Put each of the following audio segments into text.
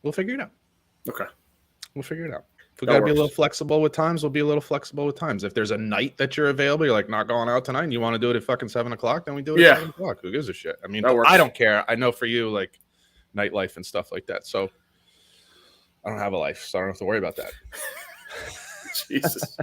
We'll figure it out. Okay. We'll figure it out. If we That got to be a works. little flexible with times, we'll be a little flexible with times. If there's a night that you're available, you're like not going out tonight and you want to do it at fucking 7:00, then we do it Yeah. at 7:00. Who gives a shit? I mean, That works. I don't care. I know for you, like nightlife and stuff like that. So I don't have a life, so I don't have to worry about that. Jesus.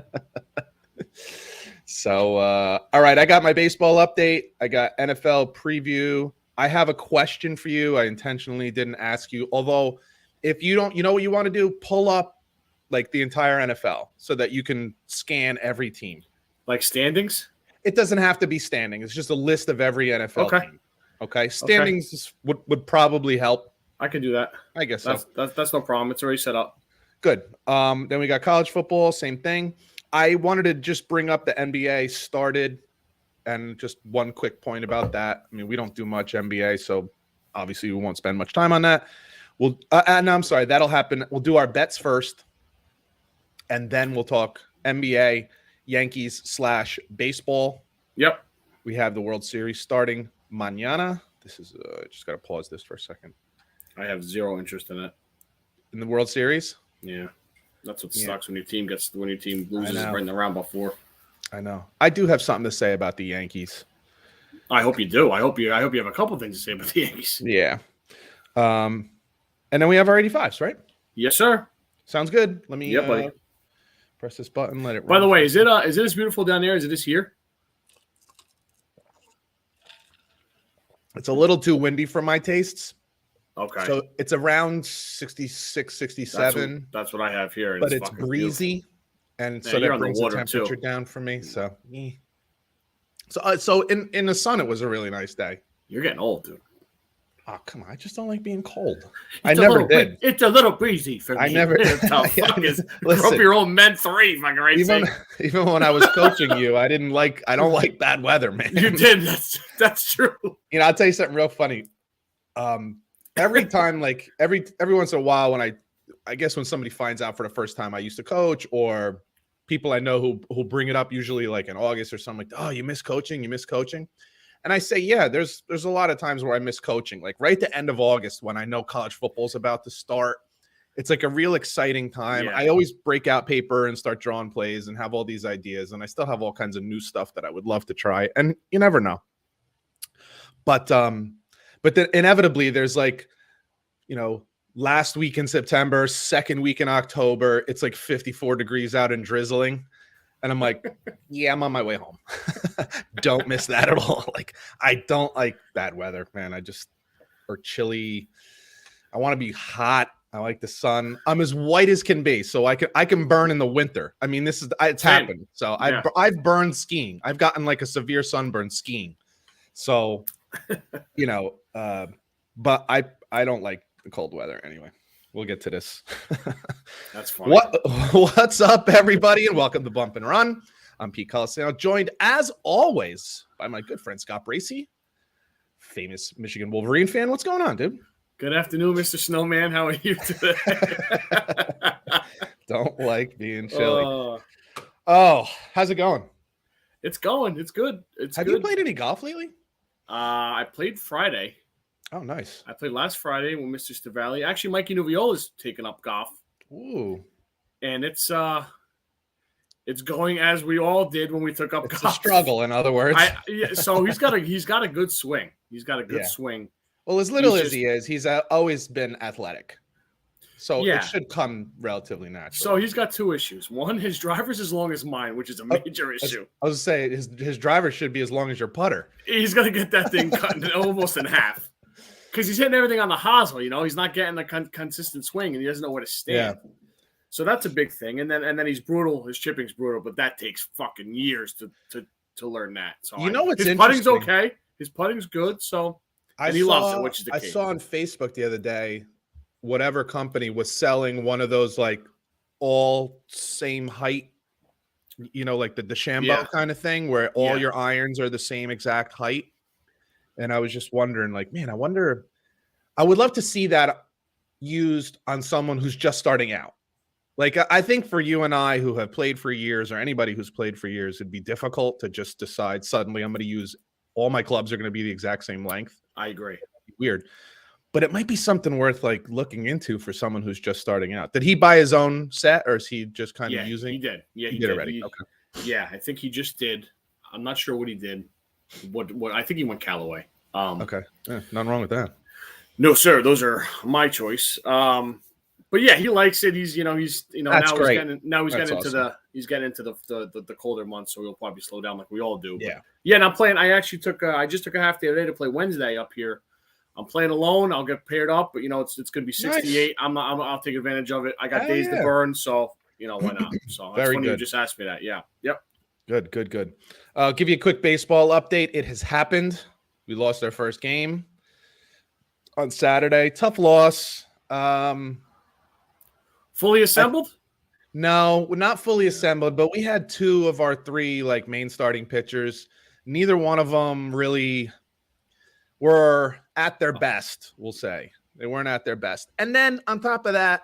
So, all right, I got my baseball update. I got NFL preview. I have a question for you. I intentionally didn't ask you, although if you don't, you know what you want to do? Pull up like the entire NFL so that you can scan every team. Like standings? It doesn't have to be standing. It's just a list of every NFL team. Okay. Standings would probably help. I can do that. I guess so. That's no problem. It's already set up. Good. Then we got college football, same thing. I wanted to just bring up the NBA started and just one quick point about that. I mean, we don't do much NBA, so obviously we won't spend much time on that. We'll and I'm sorry, that'll happen. We'll do our bets first, and then we'll talk NBA, Yankees / baseball. Yep. We have the World Series starting mañana. This is just got to pause this for a second. I have zero interest in it. In the World Series? Yeah. That's what sucks when your team loses right in the round before. I know. I do have something to say about the Yankees. I hope you do. I hope you have a couple things to say about the Yankees. Yeah. And then we have our 85s, right? Yes, sir. Sounds good. Let me buddy. press this button. Let it run. By the way, is it as beautiful down there as it is here? It's a little too windy for my tastes. Okay. So it's around 66, 67. That's what I have here. But it's breezy. Beautiful. And so that brings the temperature down for me. So so in the sun, it was a really nice day. You're getting old, dude. Oh, come on. I just don't like being cold. I never did. It's a little breezy for me. I never did. Grow up your own men 3, fucking right. Even when I was coaching you, I don't like bad weather, man. You did. That's true. You know, I'll tell you something real funny. Every time, like every once in a while, when I guess when somebody finds out for the first time I used to coach, or people I know who'll bring it up usually like in August or something, like, oh, you miss coaching? And I say, yeah, there's a lot of times where I miss coaching, like right at the end of August when I know college football's about to start. It's like a real exciting time. Yeah. I always break out paper and start drawing plays and have all these ideas. And I still have all kinds of new stuff that I would love to try. And you never know. But then inevitably there's like, you know, last week in September, second week in October, it's like 54 degrees out and drizzling. And I'm like, yeah, I'm on my way home. Don't miss that at all. Like, I don't like bad weather, man. Or chilly. I want to be hot. I like the sun. I'm as white as can be, so I can burn in the winter. I mean, it's happened. So yeah. I've burned skiing. I've gotten like a severe sunburn skiing. So, you know, but I don't like the cold weather anyway. We'll get to this. That's fine. What's up, everybody, and welcome to Bump and Run. I'm Pete Colasano, joined as always by my good friend Scott Bracey, famous Michigan Wolverine fan. What's going on, dude? Good afternoon, Mr. Snowman. How are you today? Don't like being chilly. Oh, how's it going? It's going. It's good. Have you played any golf lately? I played Friday. Oh, nice. I played last Friday with Mr. Stavali. Actually, Mikey Nuviola's taken up golf. Ooh. And it's going as we all did when we took up golf. It's a struggle, in other words. So he's got a good swing. He's got a good swing. Well, as little as he is, he's always been athletic. So it should come relatively natural. So he's got two issues. One, his driver's as long as mine, which is a major issue. I was going to say, his driver should be as long as your putter. He's going to get that thing cut almost in half. Because he's hitting everything on the hosel, you know. He's not getting the consistent swing, and he doesn't know where to stand. Yeah. So that's a big thing. And then he's brutal. His chipping's brutal, but that takes fucking years to learn that. So his putting's okay. His putting's good. So he loves it, which is the key. I saw on Facebook the other day, whatever company was selling one of those like all same height, you know, like the DeChambeau kind of thing, where all your irons are the same exact height. And I was just wondering, like, man, I would love to see that used on someone who's just starting out. Like, I think for you and I who have played for years, or anybody who's played for years, it'd be difficult to just decide suddenly I'm going to use all my clubs are going to be the exact same length. I agree. Weird. but it might be something worth like looking into for someone who's just starting out. Did he buy his own set, or is he just kind of using? He did. Yeah, he did already. Okay. Yeah, I think he just did. I'm not sure what he did. What I think he went Callaway. Okay, nothing wrong with that. No, sir. Those are my choice. But yeah, he likes it. He's That's great. He's getting into the colder months, so he'll probably slow down like we all do. Yeah. But yeah, and I'm playing. I just took a half day today to play Wednesday up here. I'm playing alone. I'll get paired up, but it's going to be 68. Nice. I'll take advantage of it. I got days to burn, so why not? So Very funny good. You just asked me that. Yeah. Yep. Good. I'll give you a quick baseball update. It has happened. We lost our first game on Saturday. Tough loss. Fully assembled? No, not fully assembled, but we had 2 of our 3 like main starting pitchers. Neither one of them really were at their best, we'll say. They weren't at their best. And then on top of that,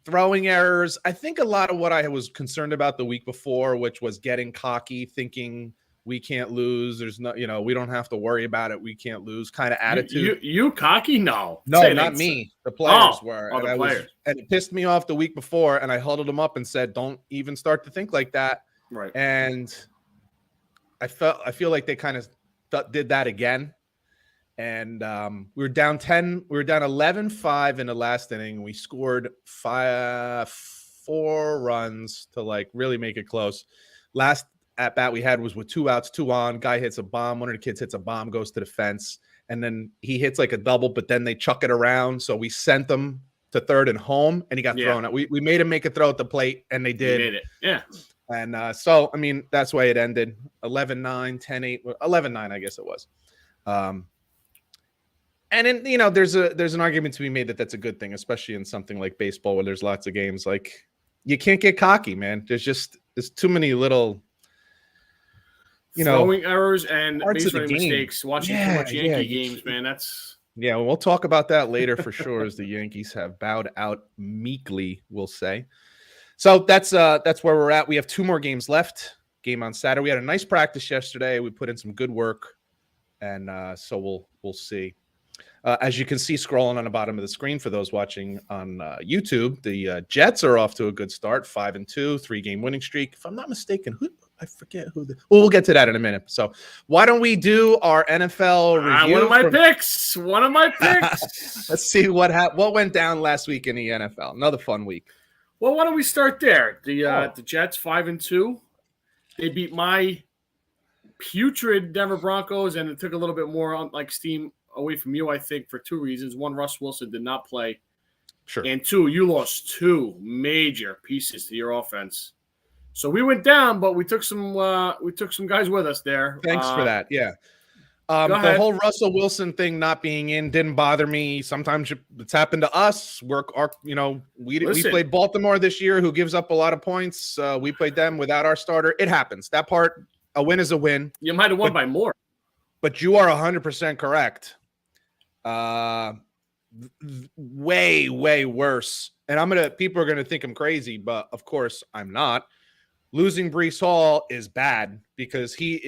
throwing errors. I think a lot of what I was concerned about the week before, which was getting cocky, thinking we can't lose. There's no, we don't have to worry about it. We can't lose kind of attitude. You cocky? No, not me. The players were. And the players. And it pissed me off the week before. And I huddled them up and said, don't even start to think like that. Right. And I feel like they kind of did that again. And we were down 10. We were down 11-5 in the last inning. We scored 4 runs to like really make it close. Last at bat we had was with 2 outs, 2 on. Guy hits a bomb. One of the kids hits a bomb, goes to the fence, and then he hits like a double. But then they chuck it around, so we sent them to third and home, and he got thrown out. We made him make a throw at the plate, and they did. He made it. Yeah. And so I mean that's why it ended 11-9, 10-8, 11-9, I guess it was. And then there's an argument to be made that that's a good thing, especially in something like baseball where there's lots of games. Like you can't get cocky, man. There's too many little throwing errors and base running mistakes. Watching too much Yankee games, man. That's we'll talk about that later for sure. As the Yankees have bowed out meekly, we'll say. So that's where we're at. We have 2 more games left. Game on Saturday. We had a nice practice yesterday. We put in some good work, and so we'll see. As you can see scrolling on the bottom of the screen for those watching on YouTube, the Jets are off to a good start, 5-2, 3-game winning streak. If I'm not mistaken, I forget who. We'll get to that in a minute. So why don't we do our NFL review? One of my picks. Let's see what went down last week in the NFL. Another fun week. Well, why don't we start there? The Jets 5-2. They beat my putrid Denver Broncos, and it took a little bit more on steam away from you, I think, for 2 reasons. 1, Russ Wilson did not play. Sure. And 2, you lost 2 major pieces to your offense. So we went down, but we took some guys with us there. Thanks for that. Yeah. The whole Russell Wilson thing not being in didn't bother me. Sometimes it's happened to us. We played Baltimore this year, who gives up a lot of points. We played them without our starter. It happens. That part, a win is a win. You might have won by more. But you are 100% correct. Way, way worse. And people are gonna think I'm crazy, but of course I'm not. Losing Breece Hall is bad because he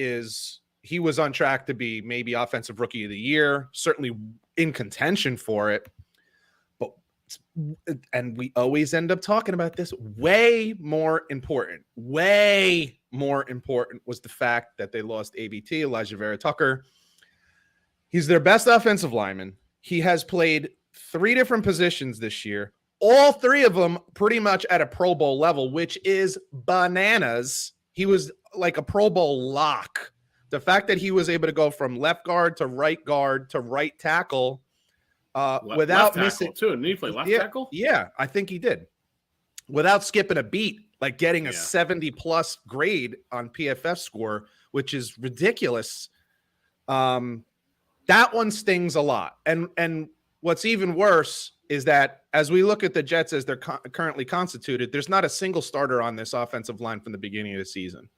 was on track to be maybe offensive rookie of the year, certainly in contention for it. And we always end up talking about this. Way more important was the fact that they lost ABT, Elijah Vera Tucker. He's their best offensive lineman. He has played 3 different positions this year, all 3 of them pretty much at a Pro Bowl level, which is bananas. He was like a Pro Bowl lock. The fact that he was able to go from left guard to right tackle without missing too. Didn't he play left tackle? Yeah, I think he did. Without skipping a beat, like getting a 70+ grade on PFF score, which is ridiculous. That one stings a lot. And what's even worse is that as we look at the Jets as they're currently constituted, there's not a single starter on this offensive line from the beginning of the season.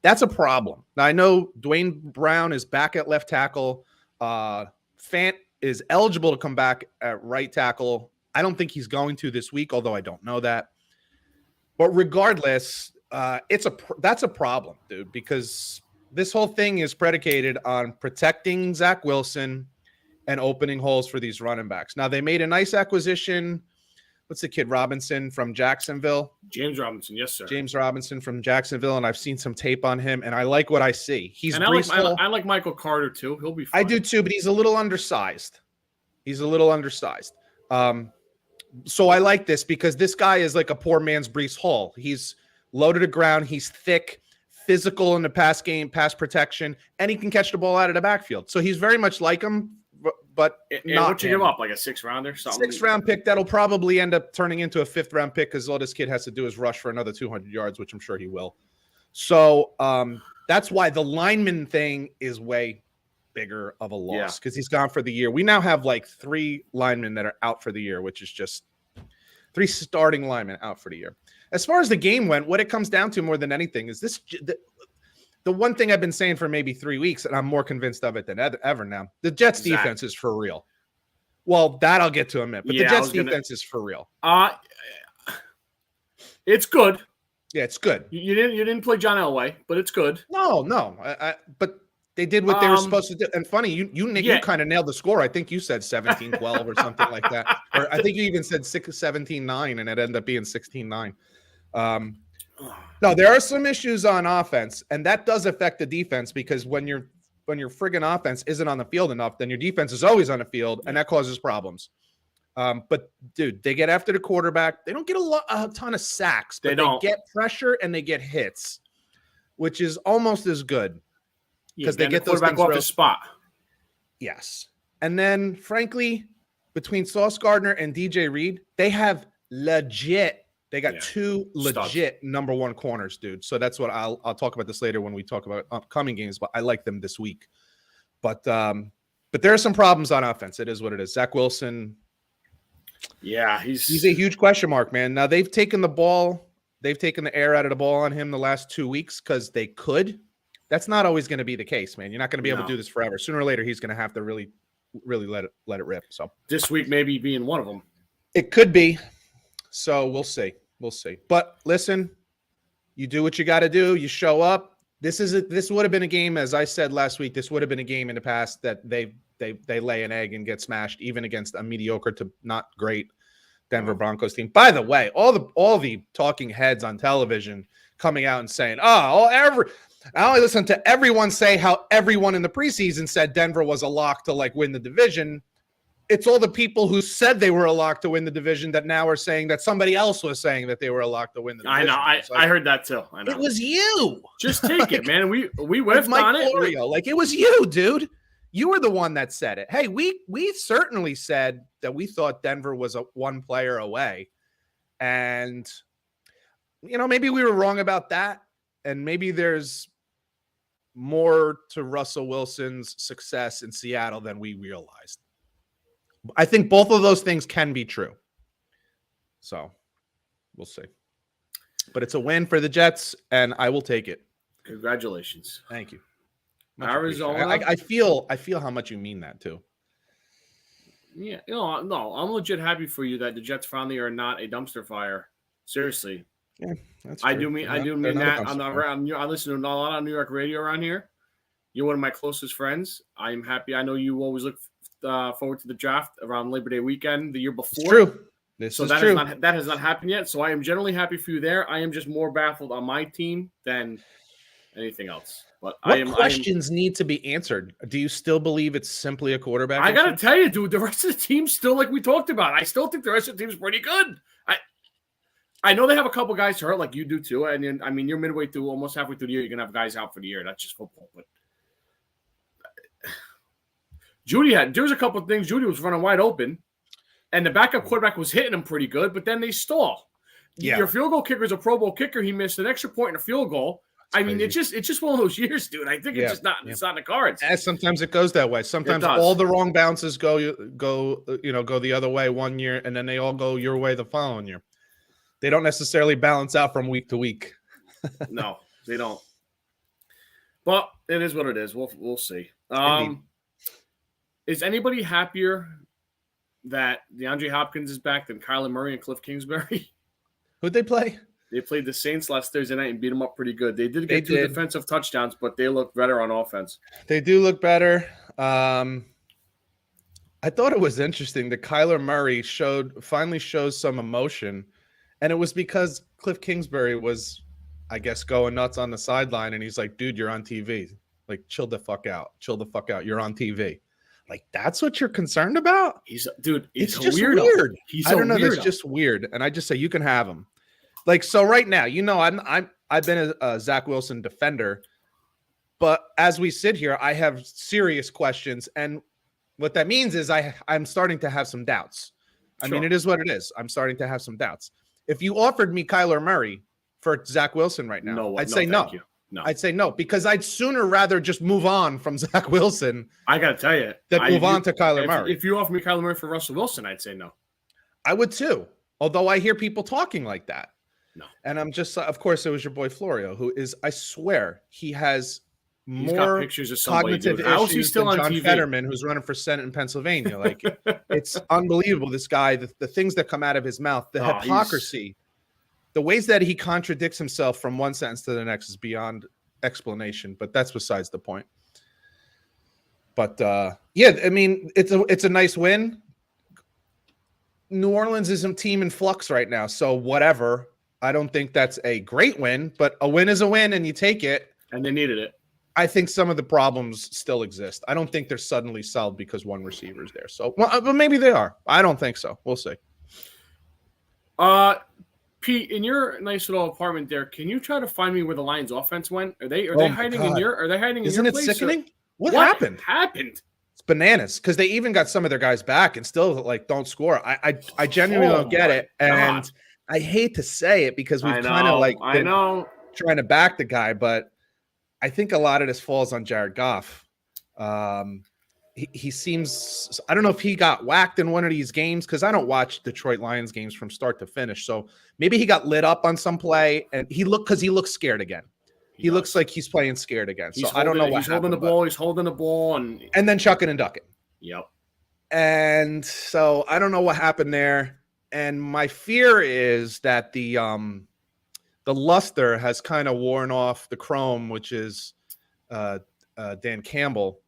That's a problem. Now, I know Dwayne Brown is back at left tackle. Fant is eligible to come back at right tackle. I don't think he's going to this week, although I don't know that. But regardless, that's a problem, dude, because this whole thing is predicated on protecting Zach Wilson and opening holes for these running backs. Now, they made a nice acquisition. What's the kid, Robinson from Jacksonville? James Robinson, yes, sir. James Robinson from Jacksonville, and I've seen some tape on him, and I like what I see. And I like Michael Carter, too. He'll be fine. I do, too, but he's a little undersized. So I like this because this guy is like a poor man's Breece Hall. He's loaded to ground. He's thick, physical in the pass game, pass protection, and he can catch the ball out of the backfield. So he's very much like him, but not what you give up, like a 6-rounder? Something? 6th-round pick that'll probably end up turning into a 5th-round pick because all this kid has to do is rush for another 200 yards, which I'm sure he will. So that's why the lineman thing is way bigger of a loss because he's gone for the year. We now have like 3 linemen that are out for the year, which is just 3 starting linemen out for the year. As far as the game went, what it comes down to more than anything is this. The one thing I've been saying for maybe 3 weeks, and I'm more convinced of it than ever now. The Jets defense is for real. Well, that I'll get to in a minute, but the Jets defense is for real. It's good. Yeah, it's good. You didn't play John Elway, but it's good. No. But they did what they were supposed to do. And funny, you kind of nailed the score. I think you said 17-12 or something like that. Or I think you even said 17-9, and it ended up being 16-9. No, there are some issues on offense, and that does affect the defense because when your friggin' offense isn't on the field enough, then your defense is always on the field, and that causes problems. But dude, they get after the quarterback. They don't get a ton of sacks, but they get pressure and they get hits, which is almost as good because they get those things off his spot. Yes, and then frankly, between Sauce Gardner and DJ Reed, they have legit. They got 2 legit number 1 corners, dude. So that's what I'll talk about this later when we talk about upcoming games. But I like them this week. But there are some problems on offense. It is what it is. Zach Wilson. Yeah, he's a huge question mark, man. Now they've taken the air out of the ball on him the last 2 weeks because they could. That's not always going to be the case, man. You're not going to be able to do this forever. Sooner or later, he's going to have to really, really let it rip. So this week maybe being one of them. It could be. So we'll see. But listen, you do what you got to do. You show up. This would have been a game, as I said last week. This would have been a game in the past that they lay an egg and get smashed, even against a mediocre to not great Denver Broncos team. By the way, all the talking heads on television coming out and saying, I only listen to everyone say how everyone in the preseason said Denver was a lock to win the division. It's all the people who said they were a lock to win the division that now are saying that somebody else was saying that they were a lock to win the division. I know. I heard that too. I know. It was you. Just take it, man. We whiffed on it. Florio. It was you, dude. You were the one that said it. Hey, we certainly said that we thought Denver was a 1 player away. And, maybe we were wrong about that. And maybe there's more to Russell Wilson's success in Seattle than we realized. I think both of those things can be true. So we'll see. But it's a win for the Jets, and I will take it. Congratulations. Thank you. Arizona. I feel how much you mean that too. Yeah, no, I'm legit happy for you that the Jets finally are not a dumpster fire. Seriously. Yeah, that's true. I do mean that. I listen to a lot of New York radio around here. You're one of my closest friends. I'm happy. I know you always look forward to the draft around Labor Day weekend the year before. It's true. That has not happened yet. So I am generally happy for you there. I am just more baffled on my team than anything else. But what questions need to be answered? Do you still believe it's simply a quarterback? I got to tell you, dude, the rest of the team's still like we talked about. I still think the rest of the team's pretty good. I know they have a couple guys hurt like you do too. And you're midway through, almost halfway through the year. You're going to have guys out for the year. That's just football. But there was a couple of things. Judy was running wide open, and the backup quarterback was hitting him pretty good, but then they stall. Yeah. Your field goal kicker is a Pro Bowl kicker. He missed an extra point in a field goal. It's just one of those years, dude. I think it's just not it's not in the cards. And sometimes it goes that way. Sometimes all the wrong bounces go the other way one year, and then they all go your way the following year. They don't necessarily balance out from week to week. No, they don't. But it is what it is. We'll see. Is anybody happier that DeAndre Hopkins is back than Kyler Murray and Cliff Kingsbury? Who'd they play? They played the Saints last Thursday night and beat them up pretty good. They did get 2 defensive touchdowns, but they look better on offense. They do look better. I thought it was interesting that Kyler Murray finally shows some emotion, and it was because Cliff Kingsbury was, I guess, going nuts on the sideline, and he's like, "Dude, you're on TV. Like, chill the fuck out. Chill the fuck out. You're on TV." Like, that's what you're concerned about? He's It's a just weirdo. weird. He's I don't know. weirdo. That's just weird. And I just say you can have him. Like, so right now, I've been a Zach Wilson defender, but as we sit here, I have serious questions, and what that means is I'm starting to have some doubts. I mean, Sure. it is what it is. I'm starting to have some doubts. If you offered me Kyler Murray for Zach Wilson right now, I'd say no. thank you. No, I'd say no, because I'd sooner rather just move on from Zach Wilson I got to tell you, than move on to Kyler if, Murray. If you offer me Kyler Murray for Russell Wilson, I'd say no. I would too, although I hear people talking like that. No. And I'm just, of course, it was your boy Florio, who is, I swear, he has He's got more pictures of somebody. cognitive Dude. How is he issues still than on John TV? Fetterman, who's running for Senate in Pennsylvania. Like, it's unbelievable. This guy, the things that come out of his mouth, the hypocrisy, the ways that he contradicts himself from one sentence to the next is beyond explanation. But that's besides the point. But yeah, I mean, it's a nice win. New Orleans is a team in flux right now, so whatever. I don't think that's a great win, but a win is a win, and you take it. And they needed it. I think some of the problems still exist. I don't think they're suddenly solved because one receiver is there. So, well, but maybe they are. I don't think so. We'll see. Pete, in your nice little apartment there, can you try to find me where the Lions' offense went? Are they hiding in your? Are they hiding in Isn't your it place? sickening? What Happened? It's bananas because they even got some of their guys back and still like don't score. I genuinely don't get it, and God. I hate to say it because we've kind of like been trying to back the guy, but I think a lot of this falls on Jared Goff. He seems, I don't know if he got whacked in one of these games because I don't watch Detroit Lions games from start to finish. So maybe he got lit up on some play and he looks scared again. He looks like he's playing scared again. So I don't know what he's holding the ball. He's holding the ball and then chucking and ducking. Yep. And so I don't know what happened there. And my fear is that the luster has kind of worn off the chrome, which is Dan Campbell.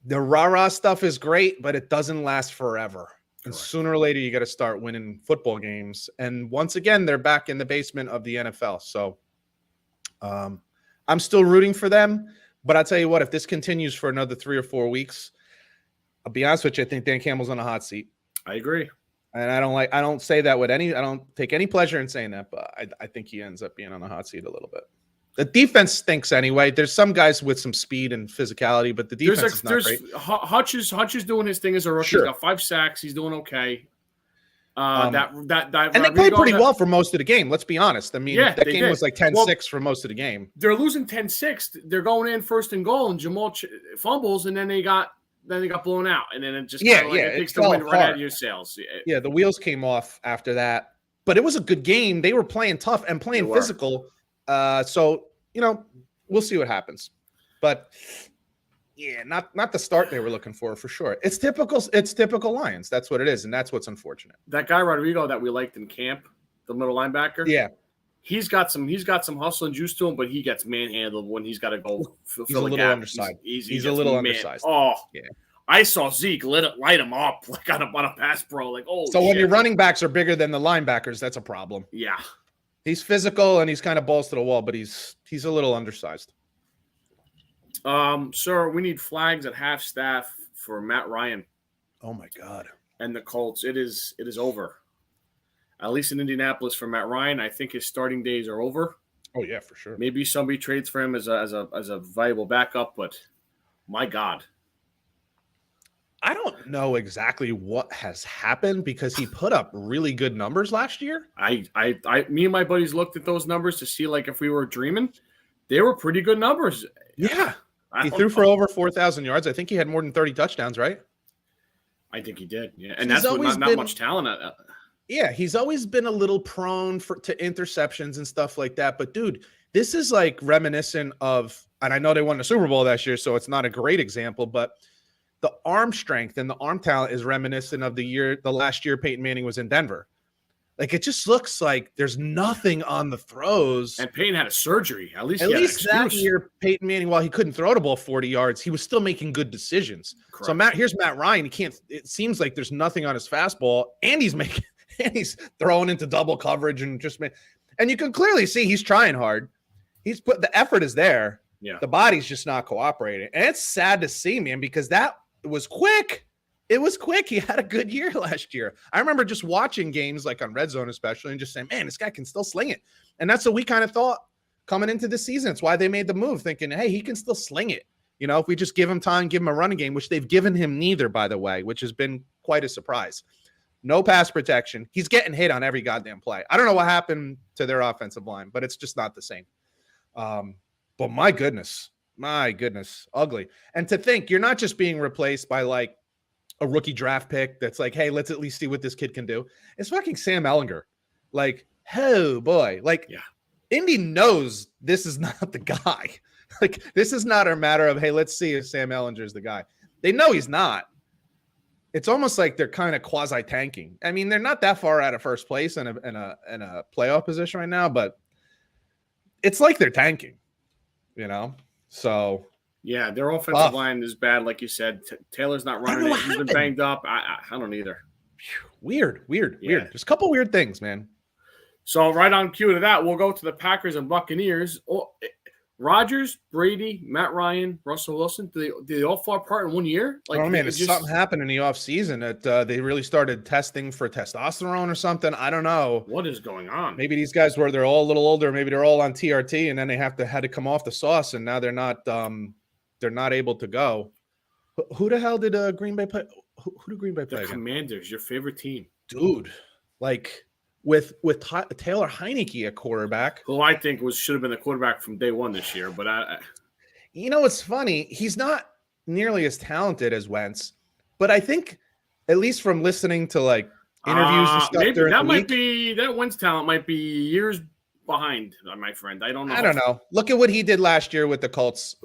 The rah-rah stuff is great, but it doesn't last forever. And sooner or later, you got to start winning football games. And once again, they're back in the basement of the NFL. So I'm still rooting for them. But I'll tell you what, if this continues for another 3 or 4 weeks, I'll be honest with you, I think Dan Campbell's on a hot seat. I agree. And I don't say that I don't take any pleasure in saying that, but I think he ends up being on the hot seat a little bit. The defense stinks anyway. There's some guys with some speed and physicality, but the defense is not great. Hutch is doing his thing as a rookie. Sure. He's got 5 sacks. He's doing okay. And they played pretty well for most of the game. Let's be honest. I mean, that game was like 10-6 for most of the game. They're losing 10-6. They're going in first and goal, and Jamal fumbles, and then they got blown out, and then it just it takes the wind right out of your sails. Yeah, the wheels came off after that, but it was a good game. They were playing tough and playing physical. So we'll see what happens, but yeah, not the start they were looking for sure. It's typical Lions. That's what it is, and that's what's unfortunate. That guy Rodrigo that we liked in camp, the middle linebacker. Yeah. He's got some hustle and juice to him, but he gets manhandled when he's got to go. He's a little undersized. He's a little undersized. Oh, yeah. I saw Zeke light him up like on a pass pro. Like, so when your running backs are bigger than the linebackers, that's a problem. Yeah. He's physical and he's kind of balls to the wall, but he's a little undersized. Sir, we need flags at half staff for Matt Ryan. Oh my God. And the Colts. It is over. At least in Indianapolis for Matt Ryan. I think his starting days are over. Oh yeah, for sure. Maybe somebody trades for him as a viable backup, but my God. I don't know exactly what has happened because he put up really good numbers last year. Me and my buddies looked at those numbers to see like if we were dreaming. They were pretty good numbers. Yeah. He threw for over 4,000 yards. I think he had more than 30 touchdowns, right? I think he did. Yeah. And that's not much talent. Yeah, he's always been a little prone to interceptions and stuff like that. But dude, this is like reminiscent of, and I know they won the Super Bowl last year, so it's not a great example, but the arm strength and the arm talent is reminiscent of the last year Peyton Manning was in Denver. Like it just looks like there's nothing on the throws. And Payton had a surgery. At least That year, Peyton Manning, while he couldn't throw the ball 40 yards, he was still making good decisions. Correct. So here's Matt Ryan. It seems like there's nothing on his fastball, and he's throwing into double coverage and and you can clearly see he's trying hard. The effort is there. Yeah. The body's just not cooperating. And it's sad to see, man, because that was quick. It was quick. He had a good year last year. I remember just watching games like on Red Zone especially and just saying, man, this guy can still sling it. And that's what we kind of thought coming into the season. It's why they made the move, thinking, hey, he can still sling it. If we just give him time, give him a running game, which they've given him neither, by the way, which has been quite a surprise. No pass protection. He's getting hit on every goddamn play. I don't know what happened to their offensive line, but it's just not the same. But my goodness, ugly. And to think you're not just being replaced by like a rookie draft pick that's like, hey, let's at least see what this kid can do. It's fucking Sam Ehlinger. Like, oh boy. Like, yeah. Indy knows this is not the guy. Like, this is not a matter of, hey, let's see if Sam Ehlinger is the guy. They know he's not. It's almost like they're kind of quasi tanking. I mean, they're not that far out of first place in a playoff position right now, but it's like they're tanking, So yeah, their offensive line is bad, like you said. Taylor's not running it. He's been banged up. I don't either. Weird. There's a couple weird things, man. So right on cue to that, we'll go to the Packers and Buccaneers. Rodgers, Brady, Matt Ryan, Russell Wilson, do they all fall apart in 1 year? Like, something happened in the offseason that they really started testing for testosterone or something. I don't know. What is going on? Maybe these guys they're all a little older. Maybe they're all on TRT, and then they had to come off the sauce, and now they're not able to go. Who the hell did Green Bay play? Who did Green Bay play? The Commanders, your favorite team. Dude, like with Taylor Heineke at quarterback. Who I think should have been the quarterback from day one this year. But it's funny. He's not nearly as talented as Wentz, but I think at least from listening to like interviews and stuff maybe during that the might week, that Wentz talent might be years behind, my friend. I don't know. Look at what he did last year with the Colts.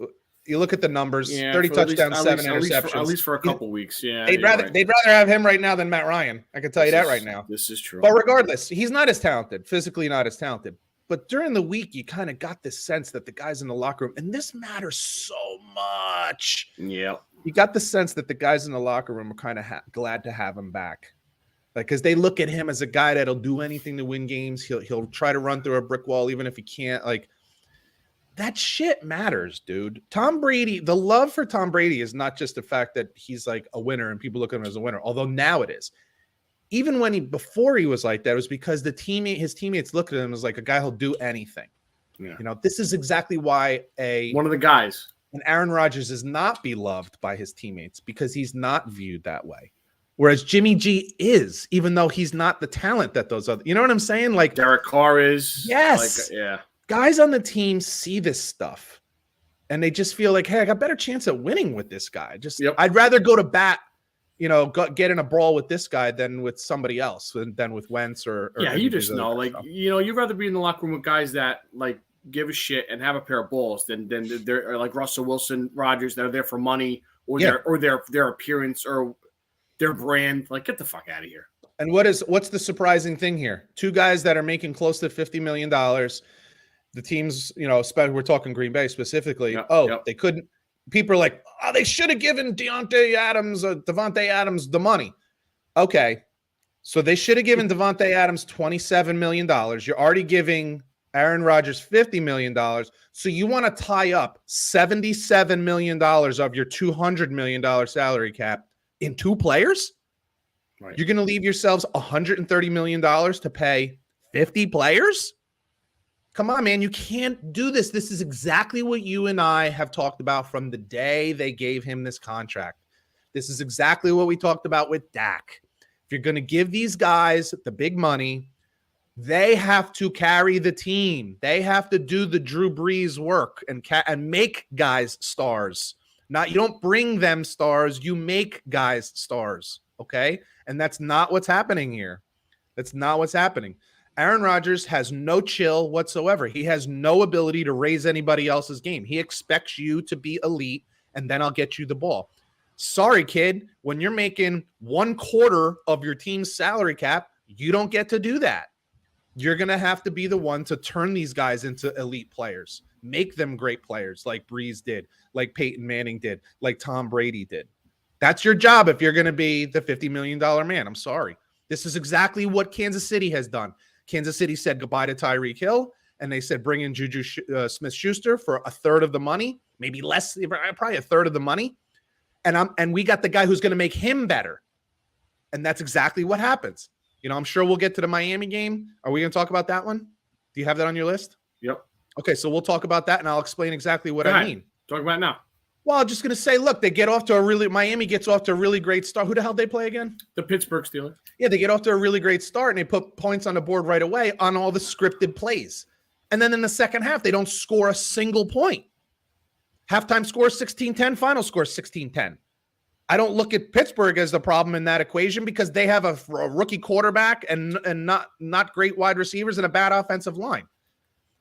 You look at the numbers: 30 touchdowns, 7 interceptions. At least for a couple weeks. Yeah, they'd rather have him right now than Matt Ryan. I can tell you that right now. This is true. But regardless, he's not as talented, physically not as talented. But during the week, you kind of got this sense that the guys in the locker room, and this matters so much. Yeah, you got the sense that the guys in the locker room are kind of glad to have him back, like because they look at him as a guy that'll do anything to win games. He'll try to run through a brick wall even if he can't. Like. That shit matters, dude. Tom Brady, the love for Tom Brady is not just the fact that he's like a winner and people look at him as a winner, although now it is. Even before he was like that, it was because his teammates look at him as like a guy who'll do anything. Yeah. This is exactly why one of the guys. And Aaron Rodgers is not beloved by his teammates because he's not viewed that way. Whereas Jimmy G is, even though he's not the talent that those other, you know what I'm saying? Like Derek Carr is. Yes. Yeah. Guys on the team see this stuff and they just feel like, hey, I got a better chance at winning with this guy. I'd rather go to bat, get in a brawl with this guy than with somebody else than with Wentz or you just know, like, you'd rather be in the locker room with guys that like give a shit and have a pair of balls than they're like Russell Wilson, Rodgers, that are there for money or their appearance or their brand. Like, get the fuck out of here. And what's the surprising thing here? Two guys that are making close to $50 million. The teams, we're talking Green Bay specifically. They couldn't. People are like, they should have given Devontae Adams the money. Okay, so they should have given Devontae Adams $27 million. You're already giving Aaron Rodgers $50 million. So you want to tie up $77 million of your $200 million salary cap in two players? Right. You're going to leave yourselves $130 million to pay 50 players? Come on, man. You can't do this. This is exactly what you and I have talked about from the day they gave him this contract. This is exactly what we talked about with Dak. If you're going to give these guys the big money, they have to carry the team. They have to do the Drew Brees work and make guys stars. You don't bring them stars. You make guys stars, okay? And that's not what's happening here. That's not what's happening. Aaron Rodgers has no chill whatsoever. He has no ability to raise anybody else's game. He expects you to be elite, and then I'll get you the ball. Sorry, kid. When you're making 1/4 of your team's salary cap, You don't get to do that. You're going to have to be the one to turn these guys into elite players, make them great players like Breeze did, like Peyton Manning did, like Tom Brady did. That's your job if you're going to be the $50 million man. I'm sorry. This is exactly what Kansas City has done. Kansas City said goodbye to Tyreek Hill, and they said bring in Juju Smith-Schuster for a third of the money, maybe less, probably a third of the money. And we got the guy who's going to make him better. And that's exactly what happens. You know, I'm sure we'll get to the Miami game. Are we going to talk about that one? Do you have that on your list? Yep. Okay, so we'll talk about that, and I'll explain exactly what I mean. Talk about it now. Well, I'm just going to say, look, Miami gets off to a really great start. Who the hell they play again? The Pittsburgh Steelers. Yeah, they get off to a really great start, and they put points on the board right away on all the scripted plays. And then in the second half, they don't score a single point. Halftime score 16-10, final score 16-10. I don't look at Pittsburgh as the problem in that equation because they have a rookie quarterback and not great wide receivers and a bad offensive line.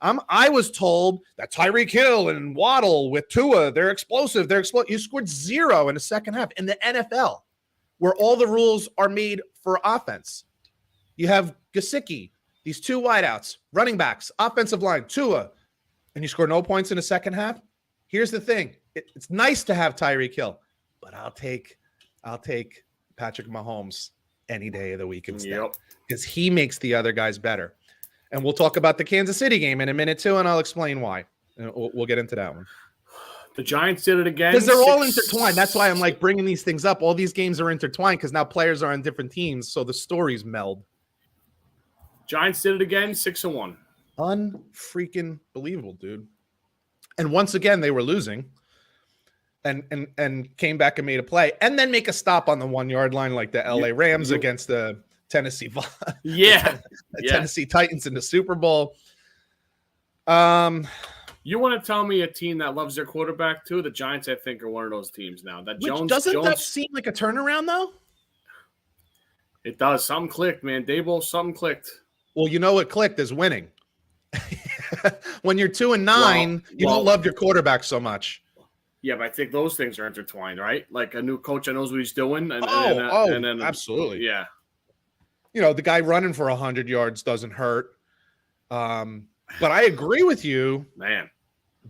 I was told that Tyreek Hill and Waddle with Tua, they're explosive. You scored 0 in the second half in the NFL, where all the rules are made for offense. You have Gesicki, these 2 wideouts, running backs, offensive line, Tua, and you score no points in the second half. Here's the thing. It's nice to have Tyreek Hill, but I'll take Patrick Mahomes any day of the week instead because he makes the other guys better. And we'll talk about the Kansas City game in a minute too, and I'll explain why. And we'll get into that one. The Giants did it again. Because they're all intertwined. That's why I'm like bringing these things up. All these games are intertwined because now players are on different teams, so the stories meld. Giants did it again, 6-1. Unfreaking believable, dude. And once again, they were losing. And came back and made a play, and then make a stop on the 1 yard line like the LA Rams against the Tennessee Tennessee Titans in the Super Bowl. You want to tell me a team that loves their quarterback too? The Giants, I think, are one of those teams now. That that seem like a turnaround though? It does. Something clicked, man. Dable, something clicked. Well, you know what clicked is winning. When you're 2-9, you don't love your quarterback so much. Yeah, but I think those things are intertwined, right? Like a new coach that knows what he's doing. And then absolutely. Yeah. You know, the guy running for 100 yards doesn't hurt. But I agree with you. Man.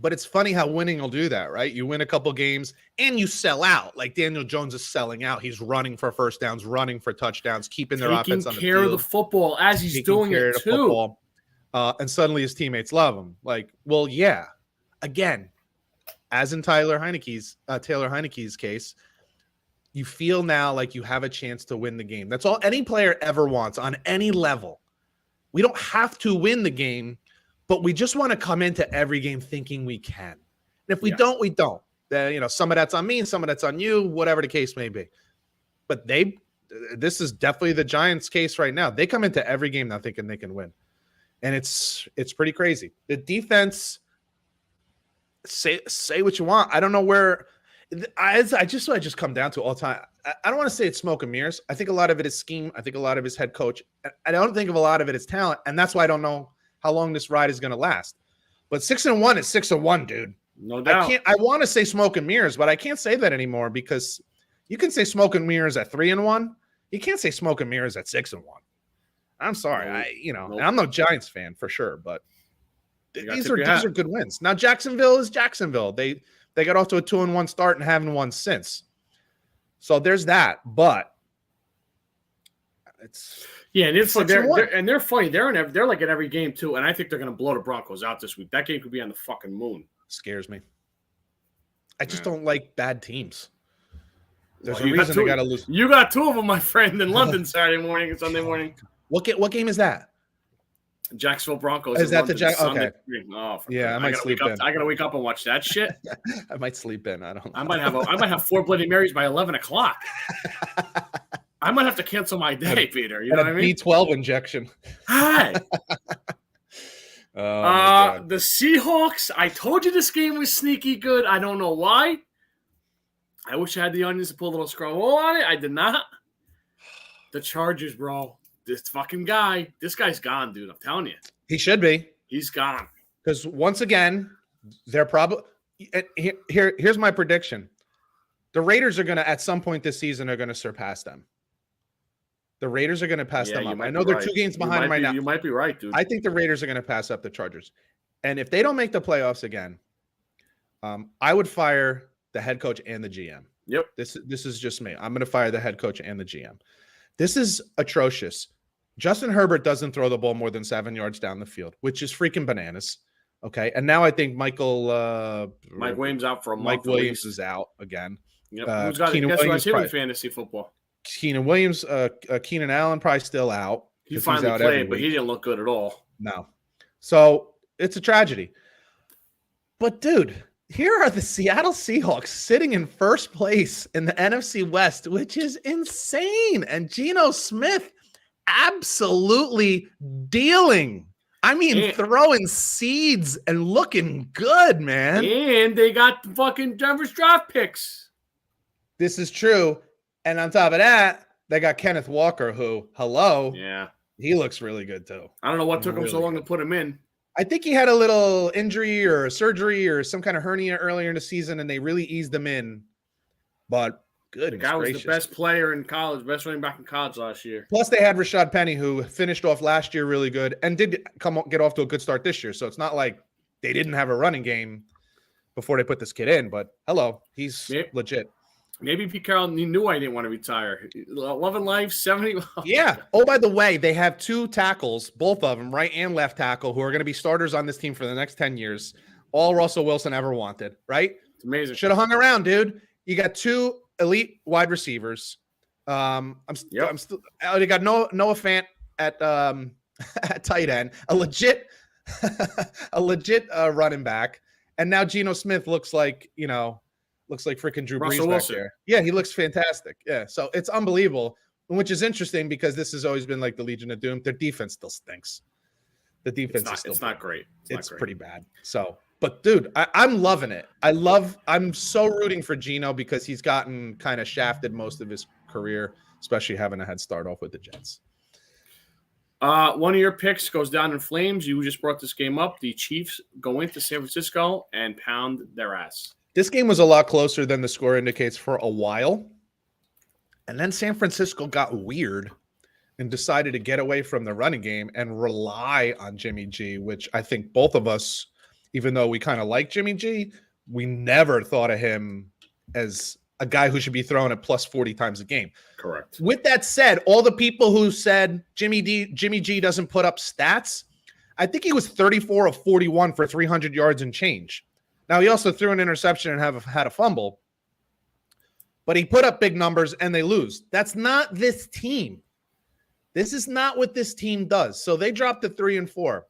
But it's funny how winning will do that, right? You win a couple games and you sell out. Like Daniel Jones is selling out. He's running for first downs, running for touchdowns, keeping their offense on the field. Taking care of the football as he's doing it too. And suddenly his teammates love him. Like, well, yeah. Again, as in Taylor Heineke's case, you feel now like you have a chance to win the game. That's all any player ever wants on any level. We don't have to win the game, but we just want to come into every game thinking we can. And if we don't, we don't. Some of that's on me and some of that's on you, whatever the case may be. But this is definitely the Giants' case right now. They come into every game now thinking they can win. And it's pretty crazy. The defense, say what you want. I don't know where I just come down to all time. I don't want to say it's smoke and mirrors. I think a lot of it is scheme. I think a lot of it is head coach. I don't think of a lot of it as talent. And that's why I don't know how long this ride is going to last. But 6-1 is 6-1, dude. No doubt. I want to say smoke and mirrors, but I can't say that anymore because you can say smoke and mirrors at 3-1. You can't say smoke and mirrors at 6-1. I'm sorry. Nope. I'm no Giants fan for sure, but these are good wins. Now Jacksonville is Jacksonville. They got off to a 2-1 start and haven't won since. So there's that, but it's and it's like they're funny. They're like in every game too, and I think they're going to blow the Broncos out this week. That game could be on the fucking moon. Scares me. I just don't like bad teams. There's a you reason they got to lose. You got 2 of them, my friend, in London Saturday morning and Sunday morning. What game is that? Jacksonville Broncos. Is that the Okay. Oh, yeah, I might sleep in. I gotta wake up and watch that shit. I might sleep in. I might have 4 Bloody Marys by 11 o'clock. I might have to cancel my day, Peter. You know what I mean? B12 injection. Hi. The Seahawks. I told you this game was sneaky good. I don't know why. I wish I had the onions to put a little scroll on it. I did not. The Chargers, bro. This fucking guy. This guy's gone, dude. I'm telling you. He should be. He's gone. Because once again, they're probably here's my prediction. The Raiders are going to, at some point this season, are going to surpass them. The Raiders are going to pass Yeah, them you up. might I be know they're right. 2 games You behind might them right be- now. You might be right, dude. I think the Raiders are going to pass up the Chargers. And if they don't make the playoffs again, I would fire the head coach and the GM. Yep. This is just me. I'm going to fire the head coach and the GM. This is atrocious. Justin Herbert doesn't throw the ball more than 7 yards down the field, which is freaking bananas. Okay. And now I think Mike Williams out for a month. Mike Williams is out again. Yep. Who's got Keenan guess who Williams has him in probably- fantasy football? Keenan Williams, Keenan Allen probably still out. He 'cause finally out every played, but he week. didn't look good at all. No. So it's a tragedy. But dude, here are the Seattle Seahawks sitting in first place in the NFC West, which is insane. And Geno Smith absolutely dealing. I mean, Yeah. throwing seeds and looking good, man. And they got the fucking Denver's draft picks. This is true. And on top of that, they got Kenneth Walker, who, Yeah. he looks really good too. I don't know what took him so Really long good. to put him in. I think he had a little injury or surgery or some kind of hernia earlier in the season, and they really eased him in. But The goodness guy was gracious. the best player in college, best running back in college last year. Plus, they had Rashad Penny, who finished off last year really good and did get off to a good start this year. So it's not like they didn't have a running game before they put this kid in. But he's Yep. legit. Maybe Pete Carroll knew I didn't want to retire. 11 life, 70. Yeah. Oh, by the way, they have 2 tackles, both of them, right and left tackle, who are going to be starters on this team for the next 10 years. All Russell Wilson ever wanted, right? It's amazing. Should have hung around, dude. You got 2 elite wide receivers. I'm still. You got Noah Fant at at tight end, a legit running back, and now Geno Smith looks like freaking Drew Russell Brees Wilson. back there. Yeah, he looks fantastic. Yeah, so it's unbelievable, which is interesting because this has always been like the Legion of Doom. Their defense still stinks. The defense is still It's not great. it's pretty bad. So, but dude, I'm loving it. I'm so rooting for Geno because he's gotten kind of shafted most of his career, especially having a head start off with the Jets. One of your picks goes down in flames. You just brought this game up. The Chiefs go into San Francisco and pound their ass. This game was a lot closer than the score indicates for a while. And then San Francisco got weird and decided to get away from the running game and rely on Jimmy G, which I think both of us, even though we kind of like Jimmy G, we never thought of him as a guy who should be throwing it plus 40 times a game. Correct. With that said, all the people who said Jimmy G doesn't put up stats, I think he was 34 of 41 for 300 yards and change. Now, he also threw an interception and had a fumble, but he put up big numbers and they lose. That's not this team. This is not what this team does. So they dropped to 3-4,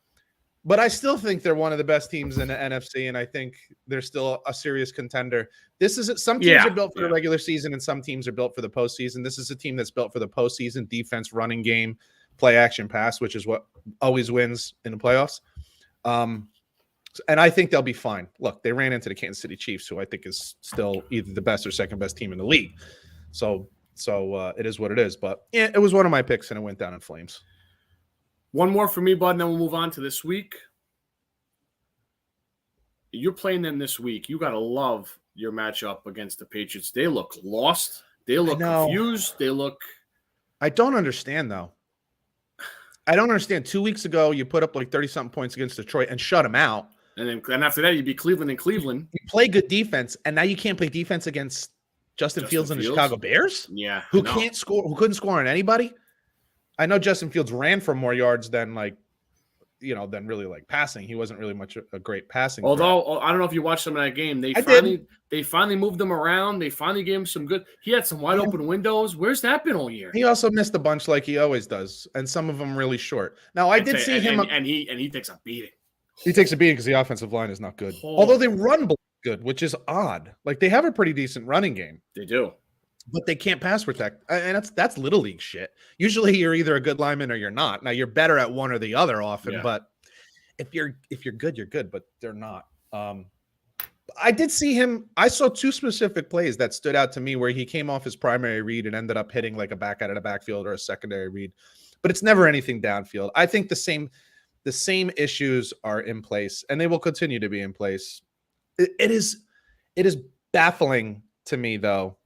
but I still think they're one of the best teams in the NFC, and I think they're still a serious contender. Some teams are built for the regular season, and some teams are built for the postseason. This is a team that's built for the postseason: defense, running game, play action, pass, which is what always wins in the playoffs. And I think they'll be fine. Look, they ran into the Kansas City Chiefs, who I think is still either the best or second best team in the league. So it is what it is. But yeah, it was one of my picks, and it went down in flames. One more for me, bud, and then we'll move on to this week. You're playing them this week. You got to love your matchup against the Patriots. They look lost. They look confused. I don't understand, though. I don't understand. 2 weeks ago, you put up like 30-something points against Detroit and shut them out. And after that, you'd be Cleveland and Cleveland. You play good defense, and now you can't play defense against Justin Fields and the Chicago Bears? Yeah. Who can't score, who couldn't score on anybody? I know Justin Fields ran for more yards than really passing. He wasn't really much a great passing. Although I don't know if you watched some of that game, they finally moved him around. They finally gave him some good. He had some wide open windows. Where's that been all year? He also missed a bunch like he always does, and some of them really short. Now I did see him, and he takes a beating. He takes a beating because the offensive line is not good. Oh. Although they run good, which is odd. Like they have a pretty decent running game. They do. But they can't pass protect, and that's little league shit. Usually, you're either a good lineman or you're not. Now, you're better at one or the other often, but if you're good, you're good. But they're not. I did see him. I saw 2 specific plays that stood out to me where he came off his primary read and ended up hitting like a back out of the backfield or a secondary read. But it's never anything downfield. I think the same issues are in place, and they will continue to be in place. It is baffling to me, though.